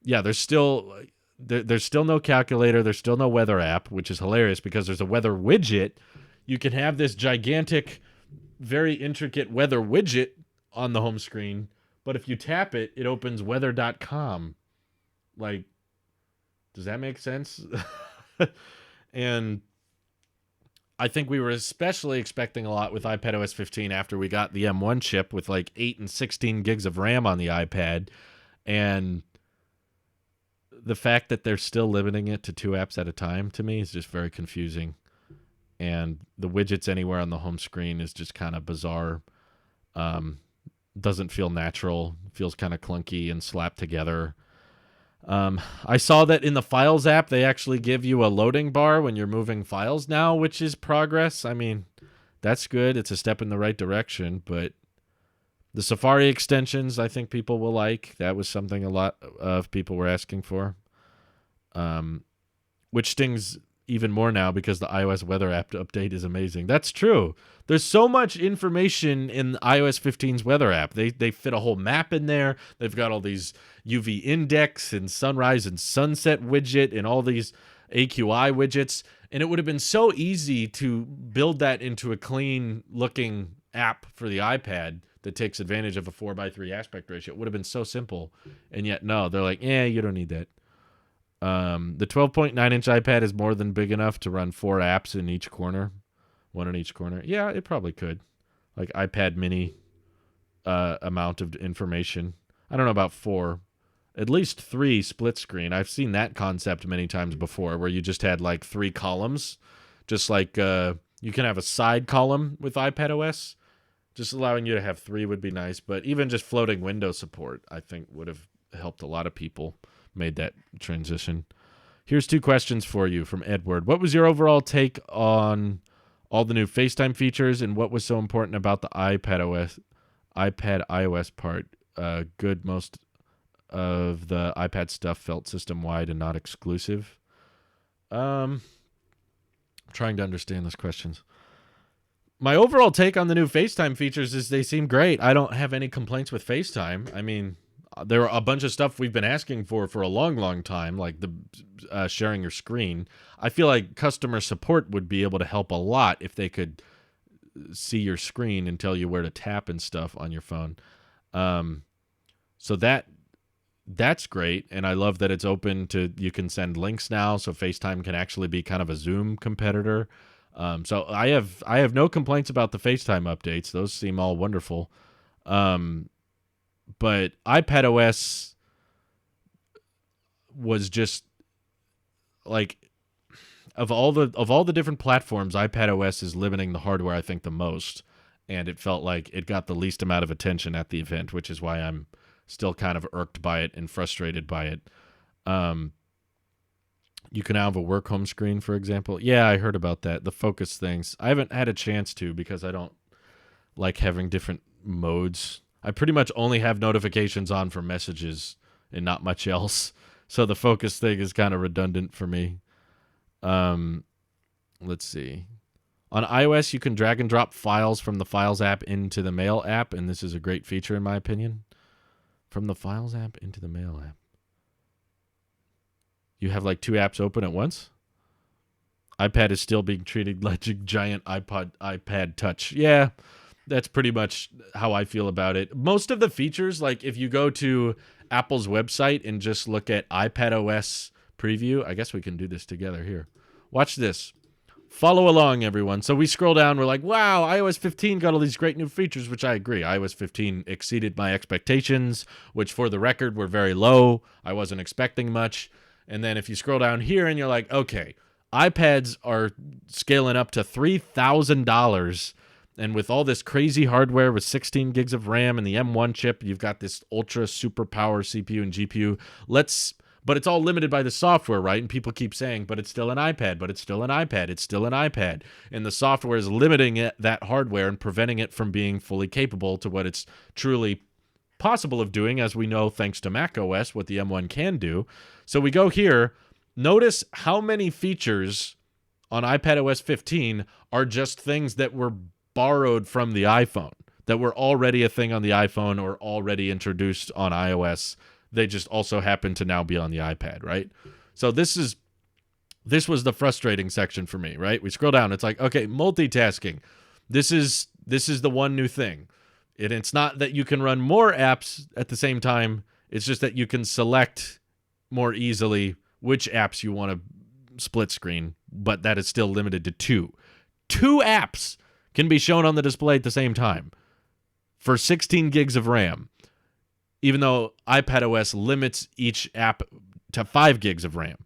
Yeah, there's still no calculator. There's still no weather app, which is hilarious because there's a weather widget. You can have this gigantic, very intricate weather widget on the home screen, but if you tap it, it opens weather.com. Like, does that make sense? And I think we were especially expecting a lot with iPadOS 15 after we got the M1 chip with like 8 and 16 gigs of RAM on the iPad. And the fact that they're still limiting it to 2 apps at a time to me is just very confusing. And the widgets anywhere on the home screen is just kind of bizarre. Doesn't feel natural. Feels kind of clunky and slapped together. I saw that in the Files app, they actually give you a loading bar when you're moving files now, which is progress. I mean, that's good. It's a step in the right direction, but the Safari extensions, I think people will like. That was something a lot of people were asking for, which stings even more now because the iOS weather app update is amazing. That's true. There's so much information in iOS 15's weather app. They fit a whole map in there. They've got all these UV index and sunrise and sunset widget and all these AQI widgets. And it would have been so easy to build that into a clean looking app for the iPad that takes advantage of a 4:3 aspect ratio. It would have been so simple. And yet, no, they're like, you don't need that. The 12.9-inch iPad is more than big enough to run 4 apps in each corner. One in each corner. Yeah, it probably could. Like iPad mini amount of information. I don't know about 4. At least 3 split screen. I've seen that concept many times before where you just had like 3 columns. Just like you can have a side column with iPadOS. Just allowing you to have 3 would be nice. But even just floating window support, I think, would have helped a lot of people. Made that transition. Here's 2 questions for you from Edward. What was your overall take on all the new FaceTime features, and what was so important about the iPad iOS part? Good, most of the iPad stuff felt system-wide and not exclusive. I'm trying to understand those questions. My overall take on the new FaceTime features is they seem great. I don't have any complaints with FaceTime. I mean, there are a bunch of stuff we've been asking for a long, long time, like the sharing your screen. I feel like customer support would be able to help a lot if they could see your screen and tell you where to tap and stuff on your phone. So that's great, and I love that it's open to, you can send links now, so FaceTime can actually be kind of a Zoom competitor. So I have no complaints about the FaceTime updates. Those seem all wonderful. But iPadOS was just like, of all the different platforms, iPadOS is limiting the hardware, I think, the most, and it felt like it got the least amount of attention at the event, which is why I'm still kind of irked by it and frustrated by it. You can now have a work home screen, for example. Yeah, I heard about that. The focus things. I haven't had a chance to because I don't like having different modes. I pretty much only have notifications on for messages and not much else. So the focus thing is kind of redundant for me. Let's see. On iOS, you can drag and drop files from the Files app into the Mail app, and this is a great feature in my opinion. From the Files app into the Mail app. You have like 2 apps open at once? iPad is still being treated like a giant iPad Touch. Yeah. That's pretty much how I feel about it. Most of the features, like if you go to Apple's website and just look at iPadOS preview, I guess we can do this together here. Watch this. Follow along, everyone. So we scroll down. We're like, wow, iOS 15 got all these great new features, which I agree. iOS 15 exceeded my expectations, which for the record were very low. I wasn't expecting much. And then if you scroll down here and you're like, okay, iPads are scaling up to $3,000. And with all this crazy hardware with 16 gigs of RAM and the M1 chip, you've got this ultra super power CPU and GPU. But it's all limited by the software, right? And people keep saying, but it's still an iPad, but it's still an iPad, it's still an iPad. And the software is limiting that hardware and preventing it from being fully capable to what it's truly possible of doing, as we know, thanks to macOS, what the M1 can do. So we go here. Notice how many features on iPadOS 15 are just things that were borrowed from the iPhone, that were already a thing on the iPhone or already introduced on iOS. They just also happen to now be on the iPad, right? So this was the frustrating section for me, right? We scroll down. It's like, okay, multitasking. This is the one new thing. It's not that you can run more apps at the same time. It's just that you can select more easily which apps you want to split screen, but that is still limited to two. Two apps can be shown on the display at the same time for 16 gigs of RAM. Even though iPadOS limits each app to 5 gigs of RAM.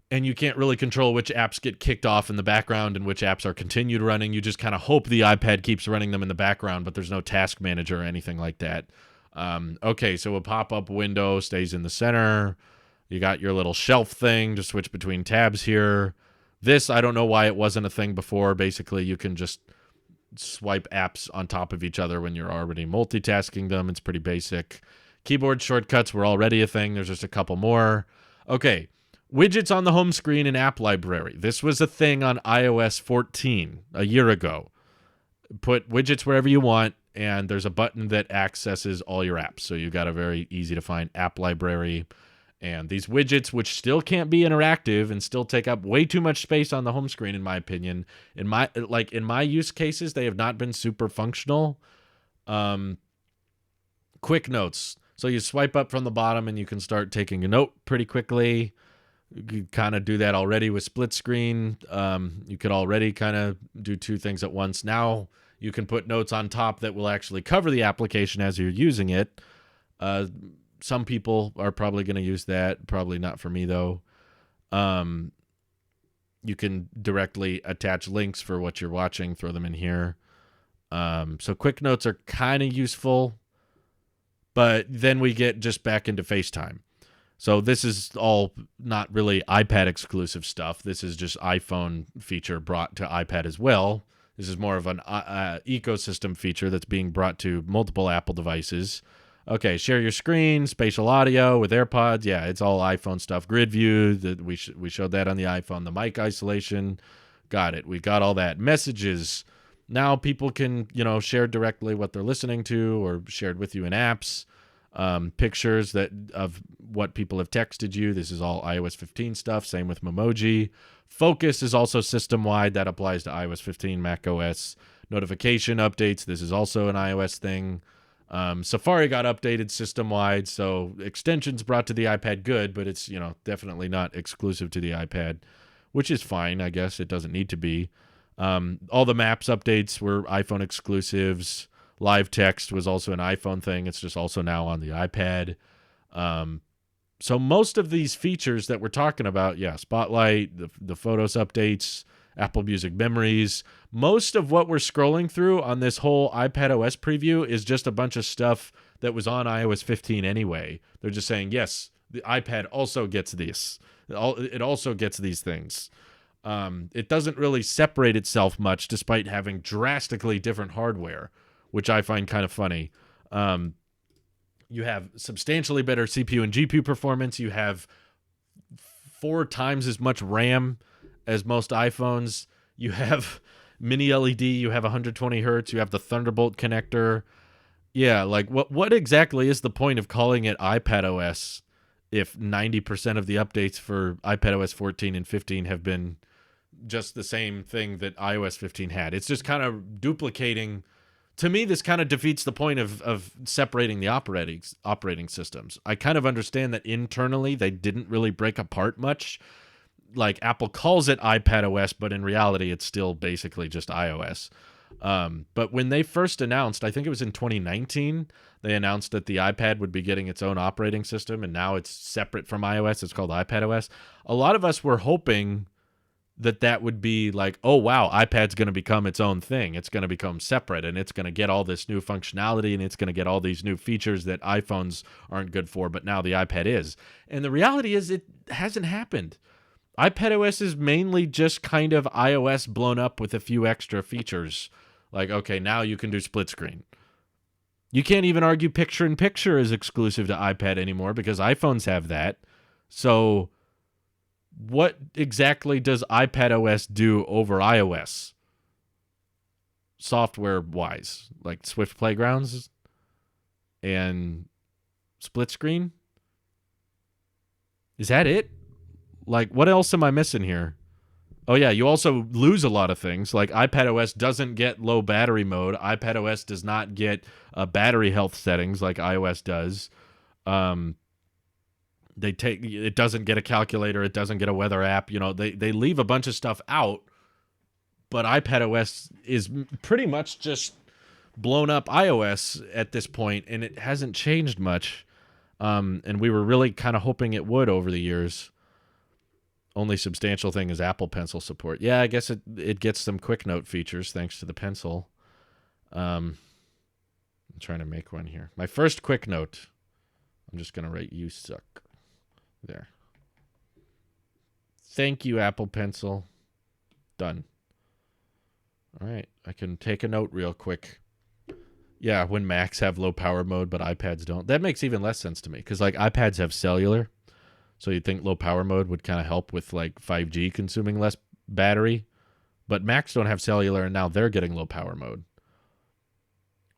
And you can't really control which apps get kicked off in the background and which apps are continued running. You just kind of hope the iPad keeps running them in the background, but there's no task manager or anything like that. Okay, so a pop-up window stays in the center. You got your little shelf thing to switch between tabs here. This, I don't know why it wasn't a thing before. Basically, you can just swipe apps on top of each other when you're already multitasking them. It's pretty basic. Keyboard shortcuts were already a thing. There's just a couple more. Okay, widgets on the home screen and app library. This was a thing on iOS 14 a year ago. Put widgets wherever you want, and there's a button that accesses all your apps. So you got a very easy to find app library. And these widgets, which still can't be interactive and still take up way too much space on the home screen, in my opinion, in my use cases, they have not been super functional. Quick notes. So you swipe up from the bottom and you can start taking a note pretty quickly. You could kind of do that already with split screen. You could already kind of do two things at once. Now you can put notes on top that will actually cover the application as you're using it. Some people are probably going to use that. Probably not for me, though. You can directly attach links for what you're watching, throw them in here. So quick notes are kind of useful. But then we get just back into FaceTime. So this is all not really iPad exclusive stuff. This is just iPhone feature brought to iPad as well. This is more of an ecosystem feature that's being brought to multiple Apple devices. Okay, share your screen, spatial audio with AirPods. Yeah, it's all iPhone stuff. Grid view, we showed that on the iPhone. The mic isolation, got it. We got all that. Messages. Now people can, share directly what they're listening to or shared with you in apps. Pictures of what people have texted you. This is all iOS 15 stuff. Same with Memoji. Focus is also system-wide. That applies to iOS 15, macOS. Notification updates. This is also an iOS thing. Safari got updated system-wide, so extensions brought to the iPad good, but it's, definitely not exclusive to the iPad, which is fine, I guess. It doesn't need to be. All the Maps updates were iPhone exclusives. Live text was also an iPhone thing. It's just also now on the iPad. So most of these features that we're talking about, Spotlight, the Photos updates, Apple Music Memories, most of what we're scrolling through on this whole iPadOS preview is just a bunch of stuff that was on iOS 15 anyway. They're just saying, yes, the iPad also gets this. It also gets these things. It doesn't really separate itself much despite having drastically different hardware, which I find kind of funny. You have substantially better CPU and GPU performance. You have 4 times as much RAM as most iPhones. You have mini LED. You have 120 hertz. You have the Thunderbolt connector. Yeah, like what exactly is the point of calling it iPadOS if 90% of the updates for iPadOS 14 and 15 have been just the same thing that iOS 15 had. It's just kind of duplicating. To me, this kind of defeats the point of separating the operating systems. I kind of understand that internally they didn't really break apart much. Like Apple calls it iPadOS, but in reality, it's still basically just iOS. But when they first announced, I think it was in 2019, they announced that the iPad would be getting its own operating system, and now it's separate from iOS. It's called iPadOS. A lot of us were hoping that would be like, oh, wow, iPad's going to become its own thing. It's going to become separate, and it's going to get all this new functionality, and it's going to get all these new features that iPhones aren't good for, but now the iPad is. And the reality is it hasn't happened. iPadOS is mainly just kind of iOS blown up with a few extra features. Like, okay, now you can do split screen. You can't even argue picture-in-picture is exclusive to iPad anymore because iPhones have that. So what exactly does iPadOS do over iOS? Software-wise, like Swift Playgrounds and split screen? Is that it? Like, what else am I missing here? Oh, yeah, you also lose a lot of things. Like, iPadOS doesn't get low battery mode. iPadOS does not get battery health settings like iOS does. It doesn't get a calculator. It doesn't get a weather app. You know, they leave a bunch of stuff out, but iPadOS is pretty much just blown up iOS at this point, and it hasn't changed much. And we were really kind of hoping it would over the years. Only substantial thing is Apple Pencil support. Yeah, I guess it gets some quick note features thanks to the Pencil. I'm trying to make one here. My first quick note. I'm just going to write "you suck." There. Thank you, Apple Pencil. Done. All right. I can take a note real quick. Yeah, when Macs have low power mode, but iPads don't. That makes even less sense to me because like iPads have cellular. So you'd think low power mode would kind of help with like 5G consuming less battery. But Macs don't have cellular, and now they're getting low power mode.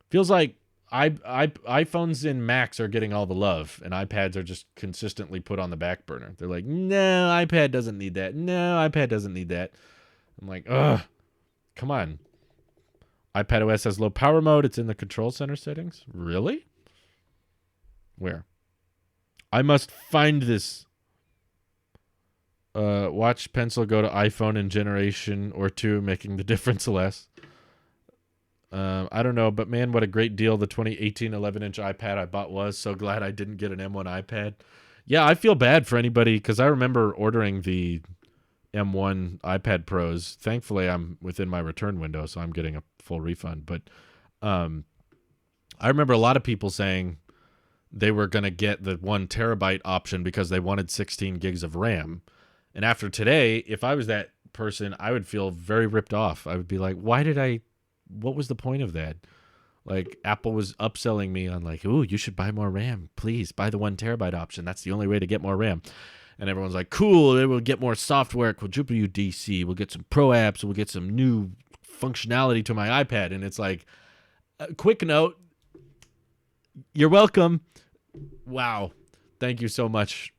Feels like iPhones and Macs are getting all the love, and iPads are just consistently put on the back burner. They're like, no, iPad doesn't need that. No, iPad doesn't need that. I'm like, ugh, come on. iPadOS has low power mode. It's in the control center settings. Really? Where? I must find this. Watch Pencil go to iPhone in generation or two, making the difference less. I don't know, but man, what a great deal the 2018 11-inch iPad I bought was. So glad I didn't get an M1 iPad. Yeah, I feel bad for anybody because I remember ordering the M1 iPad Pros. Thankfully, I'm within my return window, so I'm getting a full refund. But I remember a lot of people saying they were going to get the 1 terabyte option because they wanted 16 gigs of RAM. And after today, if I was that person, I would feel very ripped off. I would be like, what was the point of that? Like, Apple was upselling me on like, ooh, you should buy more RAM. Please buy the 1 terabyte option. That's the only way to get more RAM. And everyone's like, cool, it will get more software, quadruple UDC. We'll get some pro apps. We'll get some new functionality to my iPad. And it's like, quick note, you're welcome. Wow. Thank you so much.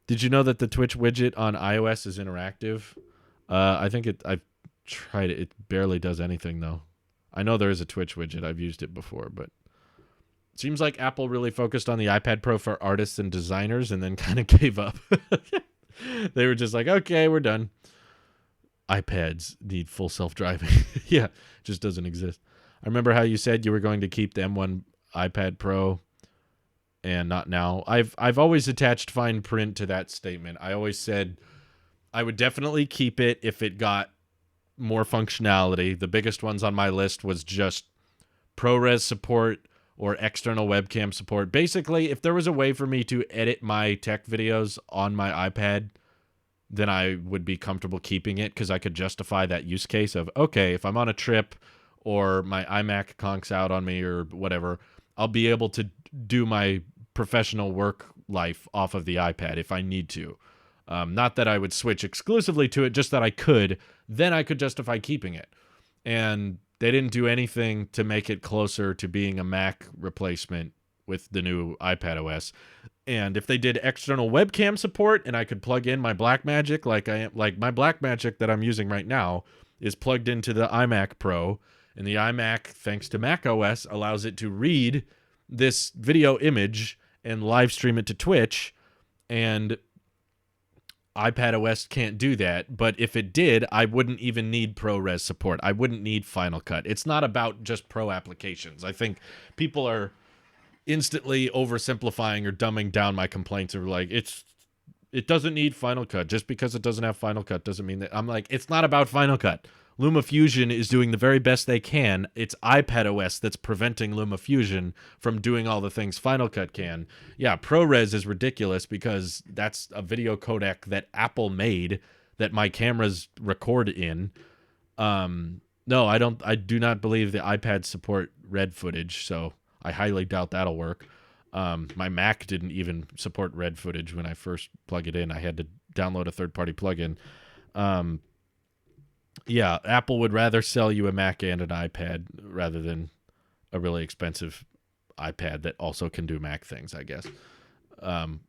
Did you know that the Twitch widget on iOS is interactive? I think I've tried it. It barely does anything, though. I know there is a Twitch widget. I've used it before, but it seems like Apple really focused on the iPad Pro for artists and designers and then kind of gave up. They were just like, okay, we're done. iPads need full self-driving. Yeah, it just doesn't exist. I remember how you said you were going to keep the M1 iPad Pro and not now. I've always attached fine print to that statement. I always said I would definitely keep it if it got more functionality. The biggest ones on my list was just ProRes support or external webcam support. Basically, if there was a way for me to edit my tech videos on my iPad, then I would be comfortable keeping it because I could justify that use case of, okay, if I'm on a trip or my iMac conks out on me or whatever, I'll be able to do my professional work life off of the iPad if I need to. Not that I would switch exclusively to it, just that I could. Then I could justify keeping it. And they didn't do anything to make it closer to being a Mac replacement with the new iPad OS. And if they did external webcam support and I could plug in my Blackmagic like my Blackmagic that I'm using right now is plugged into the iMac Pro, and the iMac, thanks to Mac OS, allows it to read this video image and live stream it to Twitch, and iPad OS can't do that. But if it did, I wouldn't even need ProRes support. I wouldn't need Final Cut. It's not about just pro applications. I think people are instantly oversimplifying or dumbing down my complaints of like, it doesn't need Final Cut. Just because it doesn't have Final Cut doesn't mean that. I'm like, it's not about Final Cut. LumaFusion is doing the very best they can. It's iPad OS that's preventing LumaFusion from doing all the things Final Cut can. Yeah, ProRes is ridiculous because that's a video codec that Apple made that my cameras record in. No, I do not believe the iPads support red footage, so I highly doubt that'll work. My Mac didn't even support red footage when I first plug it in. I had to download a third-party plugin. Yeah, Apple would rather sell you a Mac and an iPad rather than a really expensive iPad that also can do Mac things, I guess,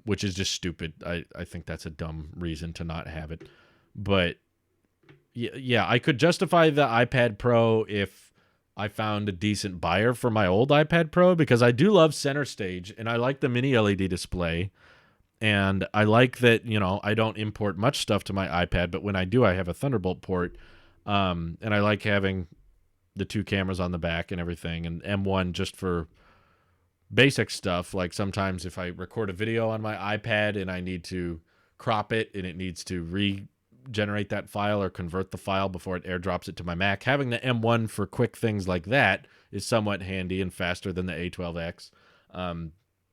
which is just stupid. I think that's a dumb reason to not have it. But, yeah, I could justify the iPad Pro if I found a decent buyer for my old iPad Pro, because I do love Center Stage, and I like the mini LED display. And I like that, I don't import much stuff to my iPad, but when I do, I have a Thunderbolt port. And I like having the two cameras on the back and everything, and M1 just for basic stuff. Like sometimes if I record a video on my iPad and I need to crop it and it needs to regenerate that file or convert the file before it airdrops it to my Mac, having the M1 for quick things like that is somewhat handy and faster than the A12X.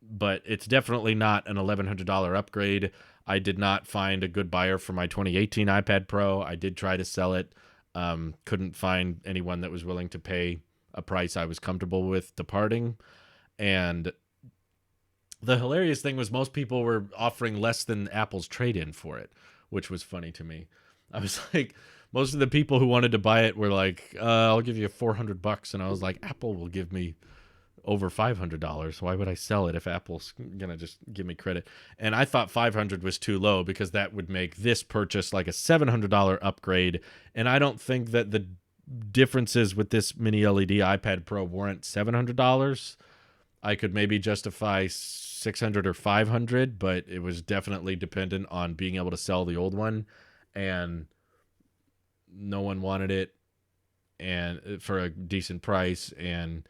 But it's definitely not an $1,100 upgrade. I did not find a good buyer for my 2018 iPad Pro. I did try to sell it. Couldn't find anyone that was willing to pay a price I was comfortable with departing. And the hilarious thing was most people were offering less than Apple's trade-in for it, which was funny to me. I was like, most of the people who wanted to buy it were like, I'll give you $400. And I was like, Apple will give me over $500. Why would I sell it if Apple's gonna just give me credit? And I thought $500 was too low, because that would make this purchase like a $700 upgrade. And I don't think that the differences with this mini LED iPad Pro warrant $700. I could maybe justify $600 or $500, but it was definitely dependent on being able to sell the old one, and no one wanted it, and for a decent price. And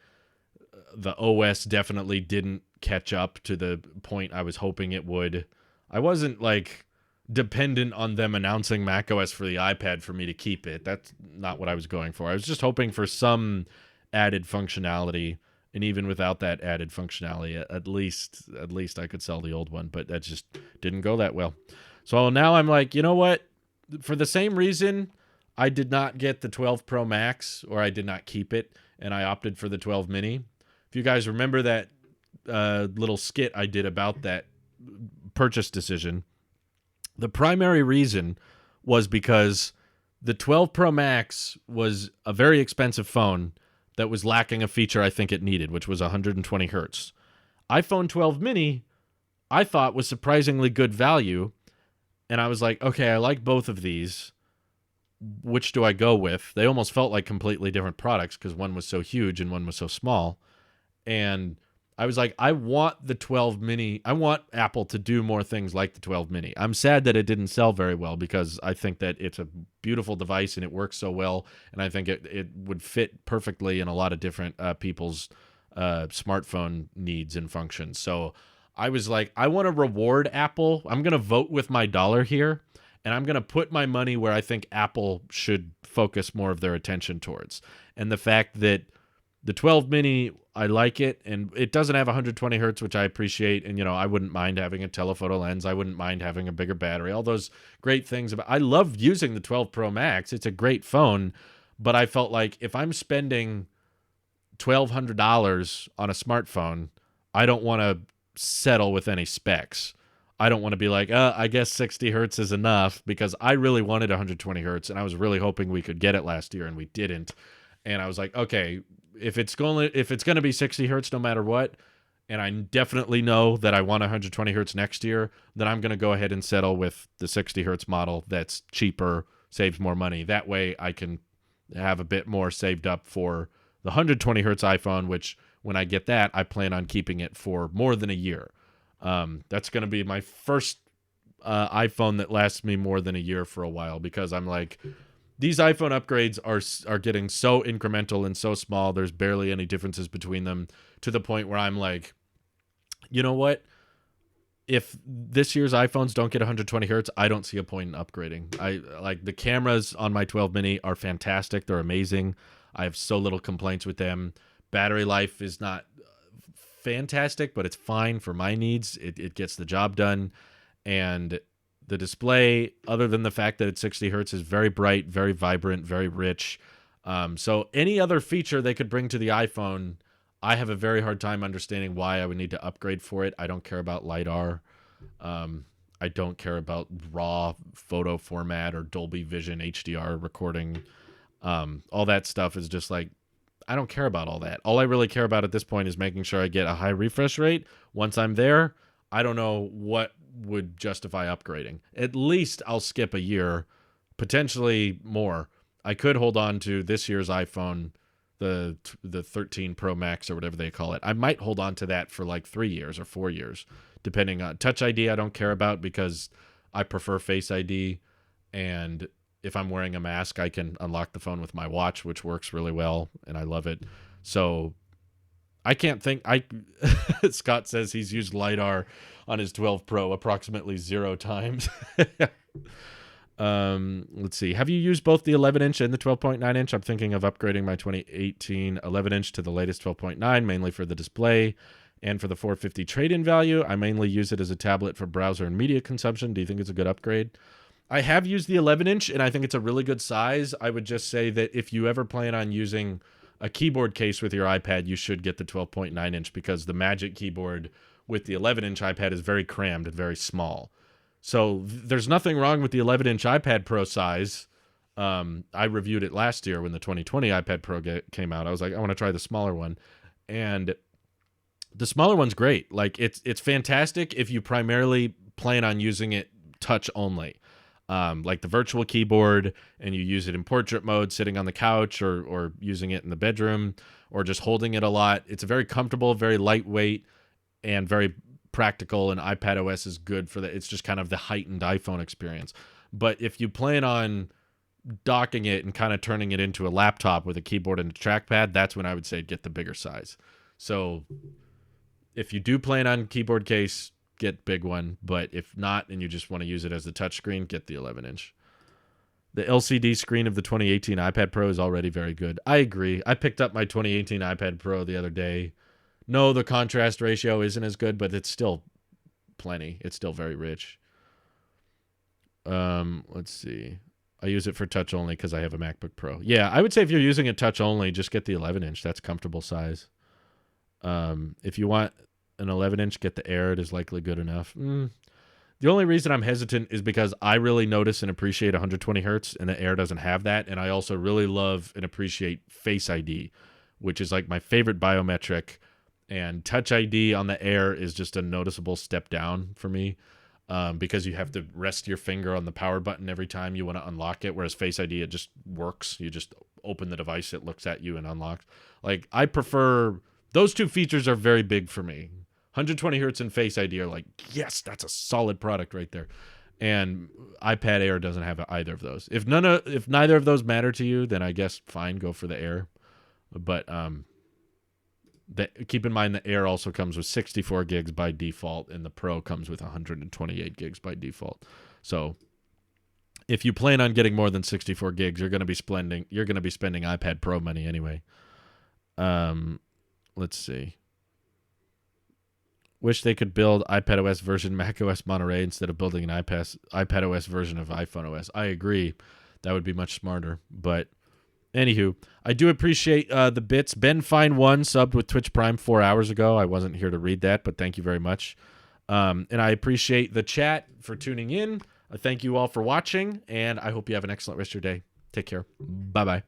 the OS definitely didn't catch up to the point I was hoping it would. I wasn't like dependent on them announcing macOS for the iPad for me to keep it. That's not what I was going for. I was just hoping for some added functionality, and even without that added functionality, at least I could sell the old one, but that just didn't go that well. So now I'm like, you know what? For the same reason I did not get the 12 Pro Max, or I did not keep it, and I opted for the 12 mini. If you guys remember that little skit I did about that purchase decision, the primary reason was because the 12 Pro Max was a very expensive phone that was lacking a feature I think it needed, which was 120 hertz. iPhone 12 mini, I thought, was surprisingly good value, and I was like, okay, I like both of these. Which do I go with? They almost felt like completely different products because one was so huge and one was so small. And I was like, I want the 12 mini. I want Apple to do more things like the 12 mini. I'm sad that it didn't sell very well, because I think that it's a beautiful device and it works so well. And I think it would fit perfectly in a lot of different people's smartphone needs and functions. So I was like, I want to reward Apple. I'm going to vote with my dollar here, and I'm going to put my money where I think Apple should focus more of their attention towards. And the fact that the 12 mini, I like it, and it doesn't have 120 hertz, which I appreciate. And, I wouldn't mind having a telephoto lens. I wouldn't mind having a bigger battery. All those great things. I love using the 12 Pro Max. It's a great phone, but I felt like if I'm spending $1,200 on a smartphone, I don't want to settle with any specs. I don't want to be like, I guess 60 hertz is enough, because I really wanted 120 hertz, and I was really hoping we could get it last year, and we didn't. And I was like, okay, if it's going to be 60 hertz no matter what, and I definitely know that I want 120 hertz next year, then I'm going to go ahead and settle with the 60 hertz model that's cheaper, saves more money. That way I can have a bit more saved up for the 120 hertz iPhone, which when I get that, I plan on keeping it for more than a year. That's going to be my first iPhone that lasts me more than a year for a while, because I'm like, these iPhone upgrades are getting so incremental and so small. There's barely any differences between them, to the point where I'm like, you know what? If this year's iPhones don't get 120 hertz, I don't see a point in upgrading. I like the cameras on my 12 mini are fantastic. They're amazing. I have so little complaints with them. Battery life is not fantastic, but it's fine for my needs. It gets the job done. And the display, other than the fact that it's 60 hertz, is very bright, very vibrant, very rich. So any other feature they could bring to the iPhone, I have a very hard time understanding why I would need to upgrade for it. I don't care about LiDAR. I don't care about raw photo format or Dolby Vision HDR recording. All that stuff is just like, I don't care about all that. All I really care about at this point is making sure I get a high refresh rate. Once I'm there, I don't know what would justify upgrading. At least I'll skip a year, potentially more. I could hold on to this year's iPhone, the 13 Pro Max or whatever they call it. I might hold on to that for like 3 years or 4 years, depending on Touch ID. I don't care about, because I prefer Face ID, and if I'm wearing a mask, I can unlock the phone with my watch, which works really well, and I love it. So I can't think. Scott says he's used LiDAR on his 12 Pro approximately 0 times. Let's see. Have you used both the 11-inch and the 12.9 inch? I'm thinking of upgrading my 2018 11-inch to the latest 12.9, mainly for the display and for the $450 trade-in value. I mainly use it as a tablet for browser and media consumption. Do you think it's a good upgrade? I have used the 11-inch, and I think it's a really good size. I would just say that if you ever plan on using a keyboard case with your iPad, you should get the 12.9 inch, because the Magic Keyboard with the 11-inch iPad is very crammed and very small. So there's nothing wrong with the 11-inch iPad Pro size. I reviewed it last year when the 2020 iPad Pro came out. I was like, I want to try the smaller one. And the smaller one's great. Like it's fantastic if you primarily plan on using it touch only. Like the virtual keyboard, and you use it in portrait mode sitting on the couch, or using it in the bedroom, or just holding it a lot. It's very comfortable, very lightweight, and very practical, and iPadOS is good for that. It's just kind of the heightened iPhone experience. But if you plan on docking it and kind of turning it into a laptop with a keyboard and a trackpad, that's when I would say get the bigger size. So if you do plan on keyboard case, get big one. But if not, and you just want to use it as a touchscreen, get the 11-inch. The LCD screen of the 2018 iPad Pro is already very good. I agree. I picked up my 2018 iPad Pro the other day. No, the contrast ratio isn't as good, but it's still plenty. It's still very rich. Let's see. I use it for touch only because I have a MacBook Pro. Yeah, I would say if you're using it touch only, just get the 11-inch. That's comfortable size. If you want an 11-inch, get the Air. It is likely good enough. The only reason I'm hesitant is because I really notice and appreciate 120 hertz, and the Air doesn't have that. And I also really love and appreciate Face ID, which is like my favorite biometric. And Touch ID on the Air is just a noticeable step down for me, because you have to rest your finger on the power button every time you want to unlock it, whereas Face ID, it just works. You just open the device, it looks at you and unlocks. Like, I prefer... Those two features are very big for me. 120 hertz and Face ID are like, yes, that's a solid product right there. And iPad Air doesn't have either of those. If neither of those matter to you, then I guess fine, go for the Air. But keep in mind the Air also comes with 64 gigs by default, and the Pro comes with 128 gigs by default. So if you plan on getting more than 64 gigs, you're going to be spending iPad Pro money anyway. Let's see. Wish they could build iPadOS version macOS Monterey instead of building an iPadOS version of iPhone OS. I agree. That would be much smarter. But anywho, I do appreciate the bits. Ben Fine 1 subbed with Twitch Prime 4 hours ago. I wasn't here to read that, but thank you very much. And I appreciate the chat for tuning in. Thank you all for watching, and I hope you have an excellent rest of your day. Take care. Bye-bye.